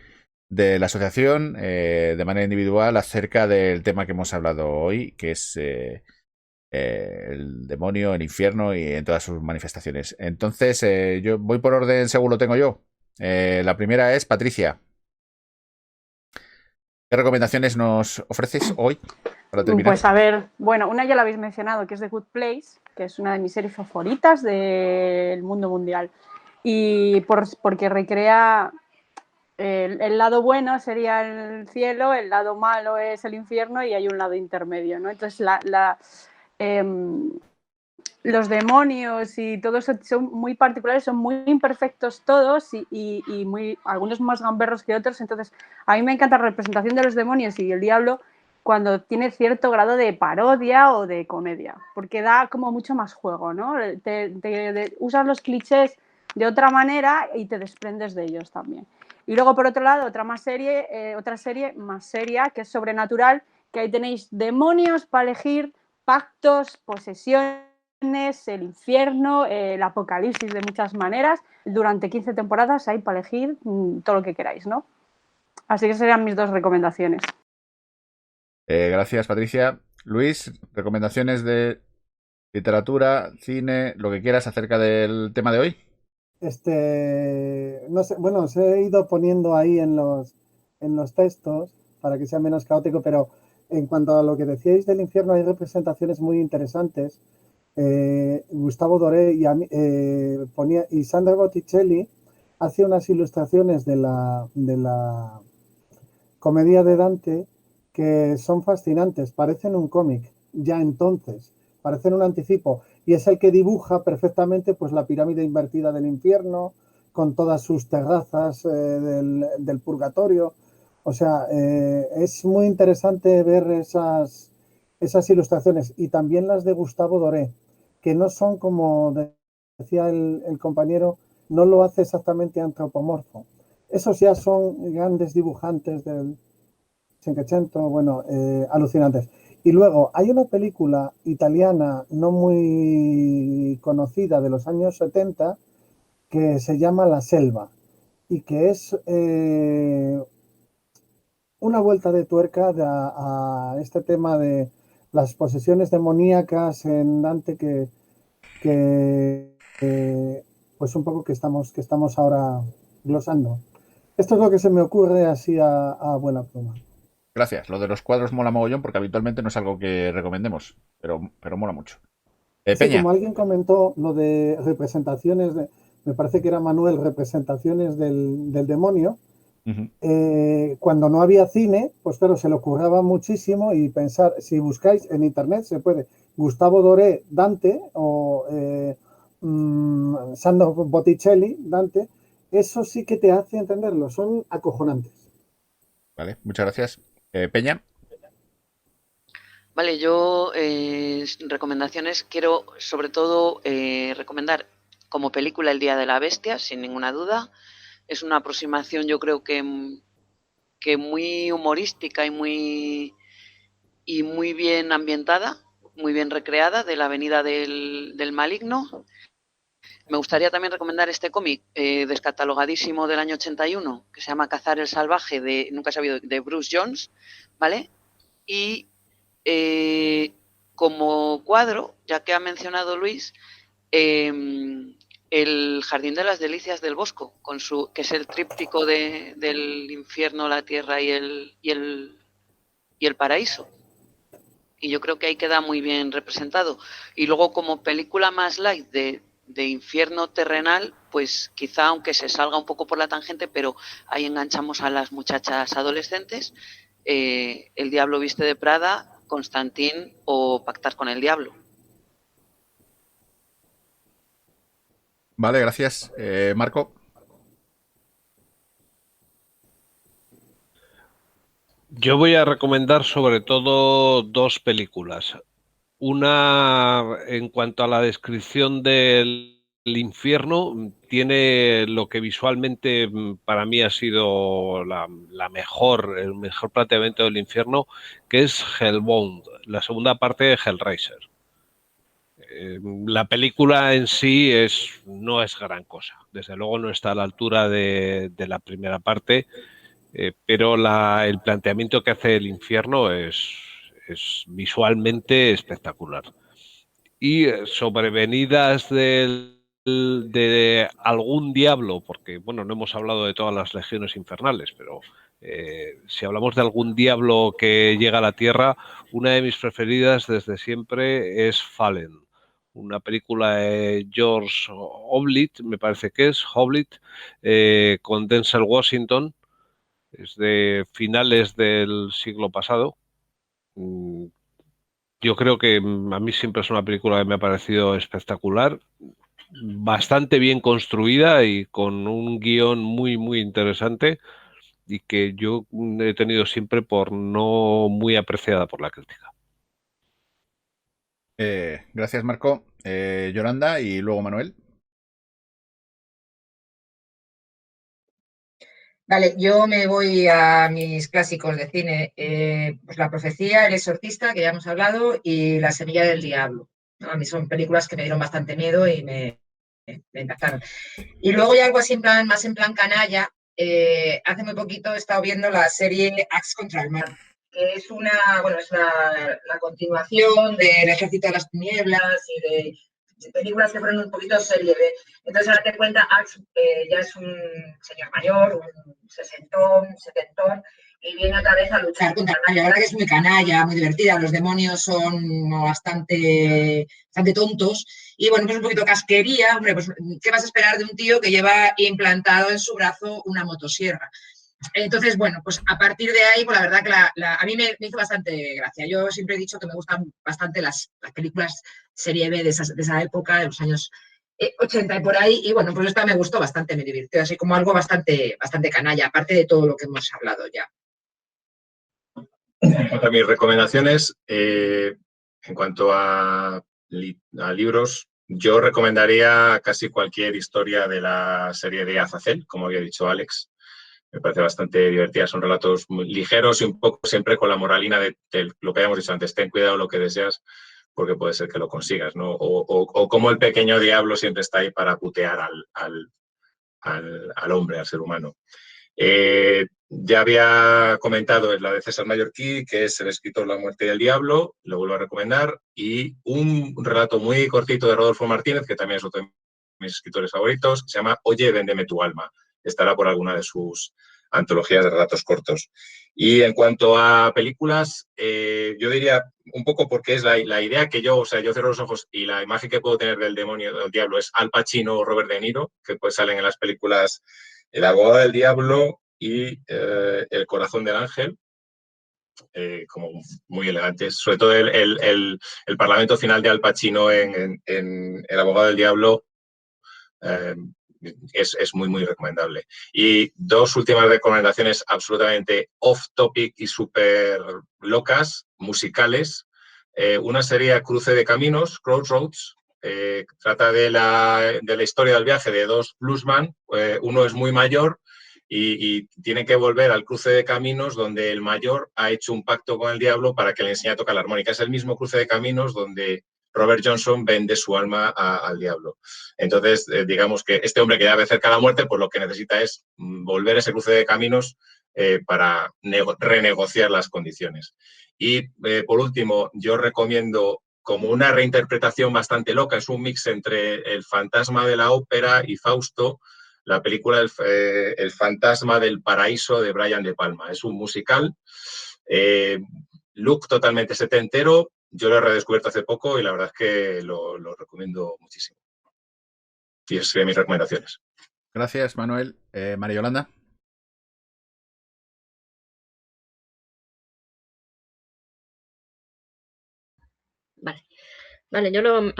la asociación de manera individual acerca del tema que hemos hablado hoy, que es el demonio, el infierno y en todas sus manifestaciones. Entonces, yo voy por orden según lo tengo yo. La primera es Patricia. ¿Qué recomendaciones nos ofreces hoy para terminar? Pues a ver, bueno, una ya la habéis mencionado, que es The Good Place, que es una de mis series favoritas del mundo mundial. Y porque recrea el lado bueno sería el cielo, el lado malo es el infierno y hay un lado intermedio, ¿no? Entonces los demonios y todo eso son muy particulares, son muy imperfectos todos y algunos más gamberros que otros. Entonces, a mí me encanta la representación de los demonios y el diablo cuando tiene cierto grado de parodia o de comedia, porque da como mucho más juego, ¿no? Usas los clichés de otra manera y te desprendes de ellos también. Y luego, por otro lado, otra serie más seria, que es Sobrenatural, que ahí tenéis demonios para elegir, pactos, posesiones, el infierno, el apocalipsis de muchas maneras. Durante 15 temporadas hay para elegir todo lo que queráis, ¿no? Así que serían mis 2 recomendaciones. Gracias, Patricia. Luis, recomendaciones de literatura, cine, lo que quieras acerca del tema de hoy. No sé, bueno, os he ido poniendo ahí en los textos para que sea menos caótico, pero en cuanto a lo que decíais del infierno, hay representaciones muy interesantes. Gustavo Doré y Sandra Botticelli hacía unas ilustraciones de la comedia de Dante que son fascinantes, parecen un cómic ya entonces, parecen un anticipo, y es el que dibuja perfectamente pues la pirámide invertida del infierno con todas sus terrazas del purgatorio. O sea, es muy interesante ver esas ilustraciones, y también las de Gustavo Doré, que no son, como decía el compañero, no lo hace exactamente antropomorfo. Esos ya son grandes dibujantes del Cinquecento, bueno, alucinantes. Y luego hay una película italiana no muy conocida de los años 70 que se llama La Selva y que es una vuelta de tuerca a este tema de las posesiones demoníacas en Dante que pues un poco que estamos ahora glosando. Esto es lo que se me ocurre así a buena pluma. Gracias. Lo de los cuadros mola mogollón porque habitualmente no es algo que recomendemos, pero mola mucho. Sí, Peña. como alguien comentó lo de representaciones, me parece que era Manuel, representaciones del demonio. Cuando no había cine, pues claro, se le ocurraba muchísimo, y pensar, si buscáis en internet se puede, Gustavo Doré, Dante, o Sandro Botticelli, Dante, eso sí que te hace entenderlo, son acojonantes. Vale, muchas gracias. Peña. Vale, yo recomendaciones quiero sobre todo recomendar como película El Día de la Bestia, sin ninguna duda. Es una aproximación yo creo que muy humorística y muy bien ambientada, muy bien recreada, de la venida del maligno. Me gustaría también recomendar este cómic descatalogadísimo del año 81, que se llama Cazar el Salvaje, nunca he sabido, de Bruce Jones, ¿vale? Y como cuadro, ya que ha mencionado Luis, El Jardín de las Delicias del Bosco, que es el tríptico del infierno, la tierra y el paraíso. Y yo creo que ahí queda muy bien representado. Y luego, como película más light de infierno terrenal, pues quizá, aunque se salga un poco por la tangente, pero ahí enganchamos a las muchachas adolescentes, El Diablo Viste de Prada, Constantín o Pactar con el Diablo. Vale, gracias. Marco. Yo voy a recomendar sobre todo dos películas. Una, en cuanto a la descripción del infierno, tiene lo que visualmente para mí ha sido el mejor planteamiento del infierno, que es Hellbound, la segunda parte de Hellraiser. La película en sí no es gran cosa. Desde luego no está a la altura de la primera parte, pero el planteamiento que hace el infierno es visualmente espectacular. Y sobrevenidas de algún diablo, porque bueno, no hemos hablado de todas las legiones infernales, pero si hablamos de algún diablo que llega a la Tierra, una de mis preferidas desde siempre es Fallen, una película de George Hoblit, me parece que es Hoblit, con Denzel Washington. Es de finales del siglo pasado. Yo creo que a mí siempre es una película que me ha parecido espectacular, bastante bien construida y con un guión muy, muy interesante y que yo he tenido siempre por no muy apreciada por la crítica. Gracias, Marco. Yolanda y luego Manuel. Vale, yo me voy a mis clásicos de cine, pues La Profecía, El Exorcista, que ya hemos hablado, y La Semilla del Diablo, ¿no? A mí son películas que me dieron bastante miedo y me impactaron. Y luego ya algo así más en plan canalla, hace muy poquito he estado viendo la serie Axe contra el Mal, que es la continuación del Ejército de las Tinieblas y de películas que fueron un poquito serie B. Entonces, ahora te cuenta, Axe ya es un señor mayor, un setentón, y viene otra vez a luchar contra el mal. La verdad que es muy canalla, muy divertida. Los demonios son bastante tontos. Y bueno, pues un poquito casquería. Hombre, pues, ¿qué vas a esperar de un tío que lleva implantado en su brazo una motosierra? Entonces, bueno, pues a partir de ahí, pues la verdad que a mí me hizo bastante gracia. Yo siempre he dicho que me gustan bastante las películas serie B de esa época, de los años 80 y por ahí, y bueno, pues esta me gustó bastante, me divirtió, así como algo bastante canalla, aparte de todo lo que hemos hablado ya. En cuanto a mis recomendaciones, en cuanto a libros, yo recomendaría casi cualquier historia de la serie de Azazel, como había dicho Alex. Me parece bastante divertida, son relatos muy ligeros y un poco siempre con la moralina de lo que habíamos dicho antes, ten cuidado lo que deseas porque puede ser que lo consigas, ¿no? O como el pequeño diablo siempre está ahí para putear al hombre, al ser humano. Ya había comentado la de César Mallorquí, que es El escritor La muerte y el diablo, lo vuelvo a recomendar, y un relato muy cortito de Rodolfo Martínez, que también es otro de mis escritores favoritos, que se llama Oye, véndeme tu alma. Estará por alguna de sus antologías de relatos cortos. Y en cuanto a películas, yo diría un poco porque es la idea que yo cierro los ojos y la imagen que puedo tener del demonio, del diablo, es Al Pacino o Robert De Niro, que pues salen en las películas El abogado del diablo y El corazón del ángel. como muy elegantes. Sobre todo el parlamento final de Al Pacino en El abogado del diablo es muy, muy recomendable. Y dos últimas recomendaciones absolutamente off-topic y súper locas, musicales. Una sería Cruce de Caminos, Crossroads. Trata de la historia del viaje de dos bluesman. Uno es muy mayor y tiene que volver al cruce de caminos donde el mayor ha hecho un pacto con el diablo para que le enseñe a tocar la armónica. Es el mismo cruce de caminos donde Robert Johnson vende su alma al diablo. Entonces, digamos que este hombre que ya ve cerca la muerte, pues lo que necesita es volver a ese cruce de caminos para renegociar las condiciones. Y por último, yo recomiendo como una reinterpretación bastante loca, es un mix entre El fantasma de la ópera y Fausto, la película El fantasma del paraíso de Brian De Palma. Es un musical, look totalmente setentero. Yo lo he redescubierto hace poco y la verdad es que lo recomiendo muchísimo. Y esas serían mis recomendaciones. Gracias, Manuel. María Yolanda. Vale, yo lo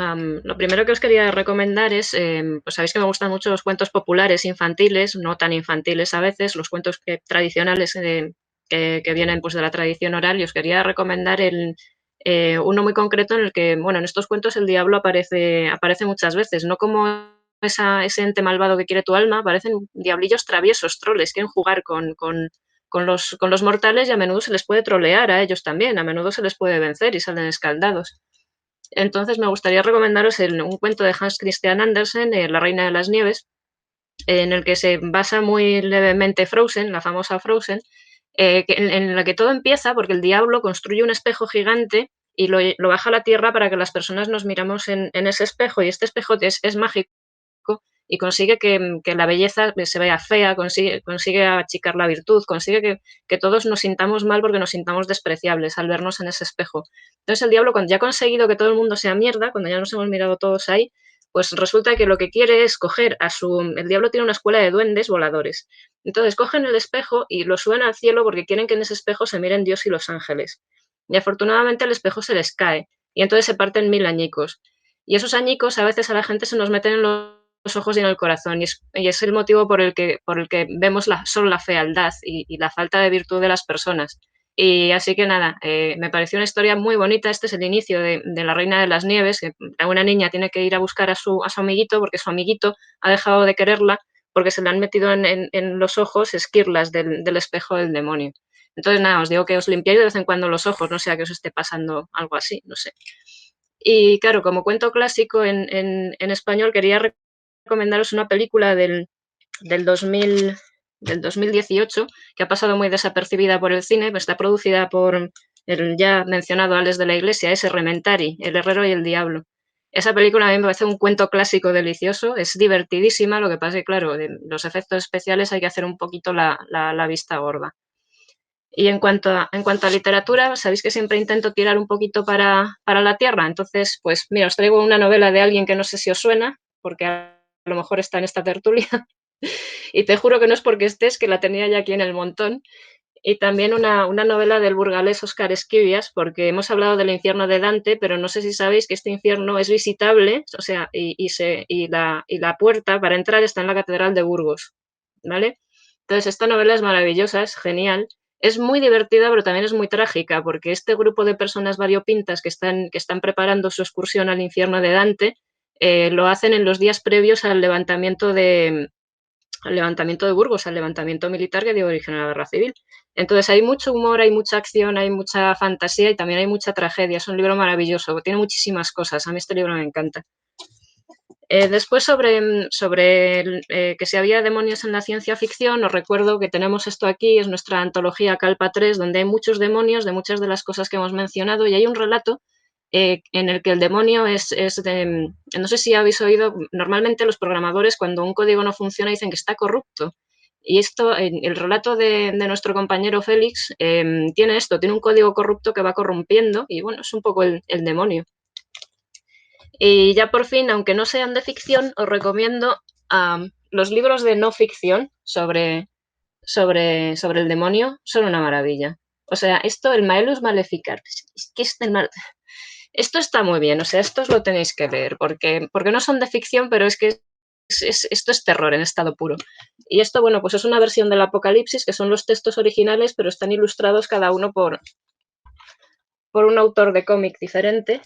primero que os quería recomendar es, pues sabéis que me gustan mucho los cuentos populares infantiles, no tan infantiles a veces, los cuentos tradicionales que vienen pues de la tradición oral, y os quería recomendar uno muy concreto en el que, bueno, en estos cuentos el diablo aparece muchas veces, no como ese ente malvado que quiere tu alma, aparecen diablillos traviesos, troles, quieren jugar con los mortales y a menudo se les puede trolear a ellos también, a menudo se les puede vencer y salen escaldados. Entonces me gustaría recomendaros un cuento de Hans Christian Andersen, La reina de las nieves, en el que se basa muy levemente Frozen, la famosa Frozen, en la que todo empieza porque el diablo construye un espejo gigante y lo baja a la tierra para que las personas nos miramos en ese espejo, y este espejo es mágico y consigue que la belleza se vea fea, consigue achicar la virtud, consigue que todos nos sintamos mal porque nos sintamos despreciables al vernos en ese espejo. Entonces el diablo, cuando ya ha conseguido que todo el mundo sea mierda, cuando ya nos hemos mirado todos ahí, pues resulta que lo que quiere es coger el diablo tiene una escuela de duendes voladores. Entonces cogen el espejo y lo suben al cielo porque quieren que en ese espejo se miren Dios y los ángeles. Y afortunadamente el espejo se les cae y entonces se parten 1000 añicos. Y esos añicos a veces a la gente se nos meten en los ojos y en el corazón, y es el motivo por el que vemos solo la fealdad y la falta de virtud de las personas. Y así que nada, me pareció una historia muy bonita. Este es el inicio de La reina de las nieves, que una niña tiene que ir a buscar a su amiguito porque su amiguito ha dejado de quererla porque se le han metido en los ojos esquirlas del espejo del demonio. Entonces nada, os digo que os limpiéis de vez en cuando los ojos, no sea que os esté pasando algo así, no sé. Y claro, como cuento clásico en español, quería recomendaros una película del 2018, que ha pasado muy desapercibida por el cine, pues está producida por el ya mencionado Alex de la Iglesia, es Rementari, El herrero y el diablo. Esa película a mí me parece un cuento clásico delicioso, es divertidísima, lo que pasa es que, claro, los efectos especiales hay que hacer un poquito la vista gorda. Y en cuanto a literatura, sabéis que siempre intento tirar un poquito para la tierra. Entonces, pues mira, os traigo una novela de alguien que no sé si os suena, porque a lo mejor está en esta tertulia. Y te juro que no es porque estés, que la tenía ya aquí en el montón. Y también una novela del burgalés Óscar Esquivias, porque hemos hablado del infierno de Dante, pero no sé si sabéis que este infierno es visitable, o sea, y la puerta para entrar está en la Catedral de Burgos, ¿vale? Entonces, esta novela es maravillosa, es genial. Es muy divertida, pero también es muy trágica, porque este grupo de personas variopintas que están preparando su excursión al infierno de Dante, lo hacen en los días previos al levantamiento de Burgos, al levantamiento militar que dio origen a la guerra civil. Entonces hay mucho humor, hay mucha acción, hay mucha fantasía y también hay mucha tragedia. Es un libro maravilloso, tiene muchísimas cosas. A mí este libro me encanta. Después sobre que si había demonios en la ciencia ficción, os recuerdo que tenemos esto aquí, es nuestra antología Calpa 3, donde hay muchos demonios de muchas de las cosas que hemos mencionado, y hay un relato en el que el demonio no sé si habéis oído, normalmente los programadores cuando un código no funciona dicen que está corrupto. Y el relato de nuestro compañero Félix tiene un código corrupto que va corrompiendo y bueno, es un poco el demonio. Y ya por fin, aunque no sean de ficción, os recomiendo los libros de no ficción sobre el demonio, son una maravilla. O sea, esto, el Maelus Maleficar, es que esto está muy bien, o sea, esto os lo tenéis que leer, porque no son de ficción, pero es que esto es terror en estado puro. Y esto, bueno, pues es una versión del Apocalipsis, que son los textos originales, pero están ilustrados cada uno por un autor de cómic diferente.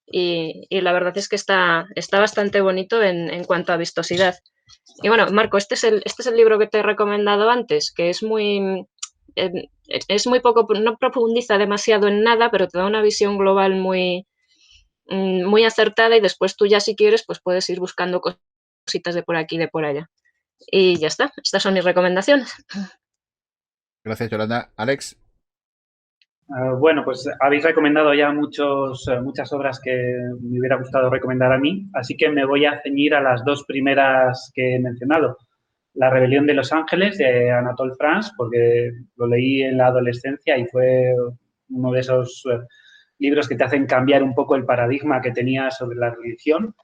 Y la verdad es que está bastante bonito en cuanto a vistosidad. Y bueno, Marco, este es el libro que te he recomendado antes, que es muy poco, no profundiza demasiado en nada, pero te da una visión global muy acertada, y después tú ya, si quieres, pues puedes ir buscando cositas de por aquí y de por allá. Y ya está, estas son mis recomendaciones. Gracias, Yolanda. Alex. Bueno, pues habéis recomendado ya muchas obras que me hubiera gustado recomendar a mí, así que me voy a ceñir a las dos primeras que he mencionado. La rebelión de Los Ángeles, de Anatole France, porque lo leí en la adolescencia y fue uno de esos libros que te hacen cambiar un poco el paradigma que tenía sobre la religión.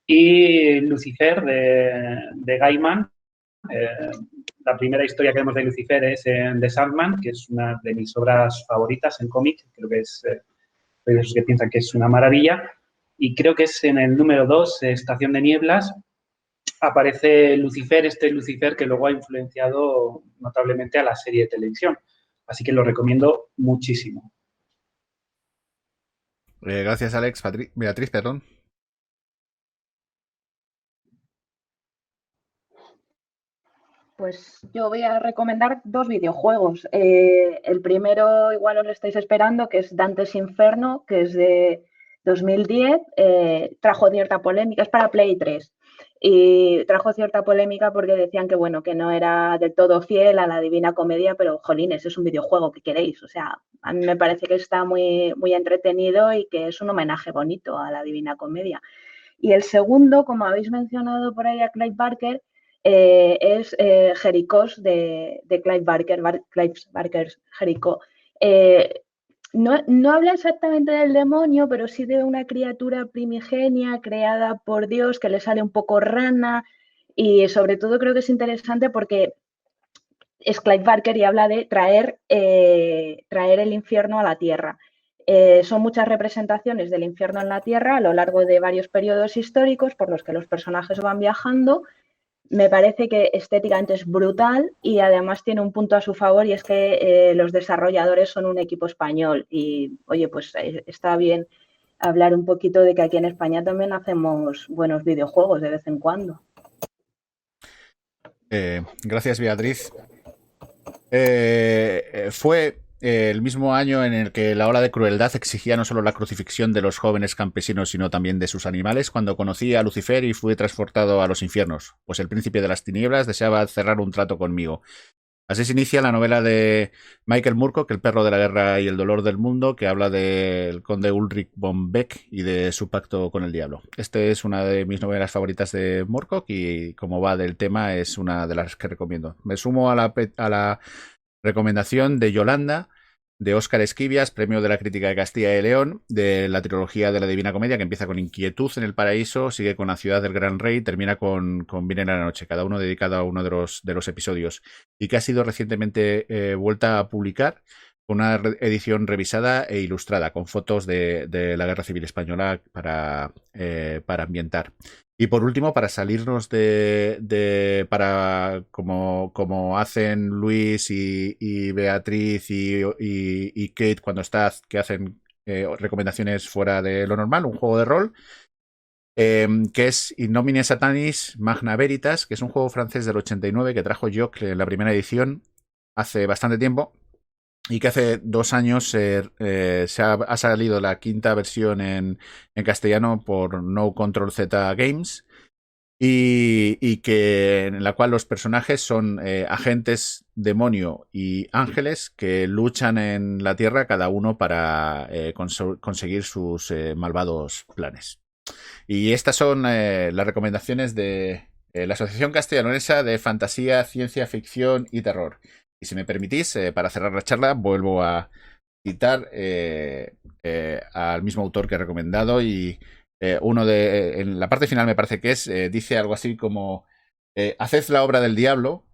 Y Lucifer, de Gaiman. La primera historia que vemos de Lucifer es en The Sandman, que es una de mis obras favoritas en cómic. Creo que soy de esos que piensan que es una maravilla. Y creo que es en el número 2, Estación de Nieblas, aparece Lucifer, este Lucifer que luego ha influenciado notablemente a la serie de televisión. Así que lo recomiendo muchísimo. Gracias, Alex. Beatriz, perdón. Pues yo voy a recomendar dos videojuegos. El primero igual os lo estáis esperando, que es Dante's Inferno, que es de 2010. Trajo cierta polémica, es para Play 3. Y trajo cierta polémica porque decían que, bueno, que no era del todo fiel a la Divina Comedia, pero, jolines, es un videojuego, ¿qué queréis? O sea, a mí me parece que está muy, muy entretenido y que es un homenaje bonito a la Divina Comedia. Y el segundo, como habéis mencionado por ahí a Clive Barker, es Jericós de Clive Barker's Jericó. No habla exactamente del demonio, pero sí de una criatura primigenia creada por Dios que le sale un poco rana, y sobre todo creo que es interesante porque es Clive Barker y habla de traer el infierno a la tierra. Son muchas representaciones del infierno en la tierra a lo largo de varios periodos históricos por los que los personajes van viajando. Me parece que estéticamente es brutal y además tiene un punto a su favor, y es que los desarrolladores son un equipo español. Y, oye, pues está bien hablar un poquito de que aquí en España también hacemos buenos videojuegos de vez en cuando. Gracias, Beatriz. Fue el mismo año en el que la ola de crueldad exigía no solo la crucifixión de los jóvenes campesinos, sino también de sus animales, cuando conocí a Lucifer y fui transportado a los infiernos, pues el príncipe de las tinieblas deseaba cerrar un trato conmigo. Así se inicia la novela de Michael Moorcock, El perro de la guerra y el dolor del mundo, que habla del conde Ulrich von Beck y de su pacto con el diablo. Esta es una de mis novelas favoritas de Moorcock y, como va del tema, es una de las que recomiendo. Me sumo a la recomendación de Yolanda, de Óscar Esquivias, premio de la crítica de Castilla y León, de la trilogía de la Divina Comedia, que empieza con Inquietud en el Paraíso, sigue con La ciudad del gran rey, termina con Viene la noche, cada uno dedicado a uno de los episodios, y que ha sido recientemente vuelta a publicar con una edición revisada e ilustrada, con fotos de la Guerra Civil Española para ambientar. Y por último, para salirnos como hacen Luis y Beatriz y Kate cuando que hacen recomendaciones fuera de lo normal, un juego de rol, que es In Nomine Satanis Magna Veritas, que es un juego francés del 89 que trajo Joc en la primera edición hace bastante tiempo, y que hace 2 años ha salido la quinta versión en castellano por No Control Z Games, y que en la cual los personajes son agentes demonio y ángeles que luchan en la tierra, cada uno para conseguir sus malvados planes. Y estas son las recomendaciones de la Asociación Castellanonesa de Fantasía, Ciencia Ficción y Terror. Y si me permitís, para cerrar la charla, vuelvo a citar al mismo autor que he recomendado, y en la parte final me parece que dice algo así como haced la obra del diablo,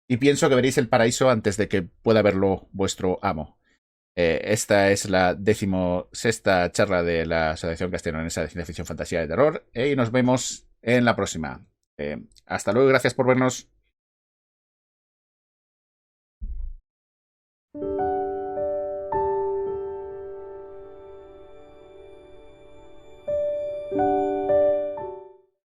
y pienso que veréis el paraíso antes de que pueda verlo vuestro amo. Esta es la 16ª charla de la Asociación Castellonense de Ciencia Ficción, Fantasía y Terror, y nos vemos en la próxima. Hasta luego y gracias por vernos.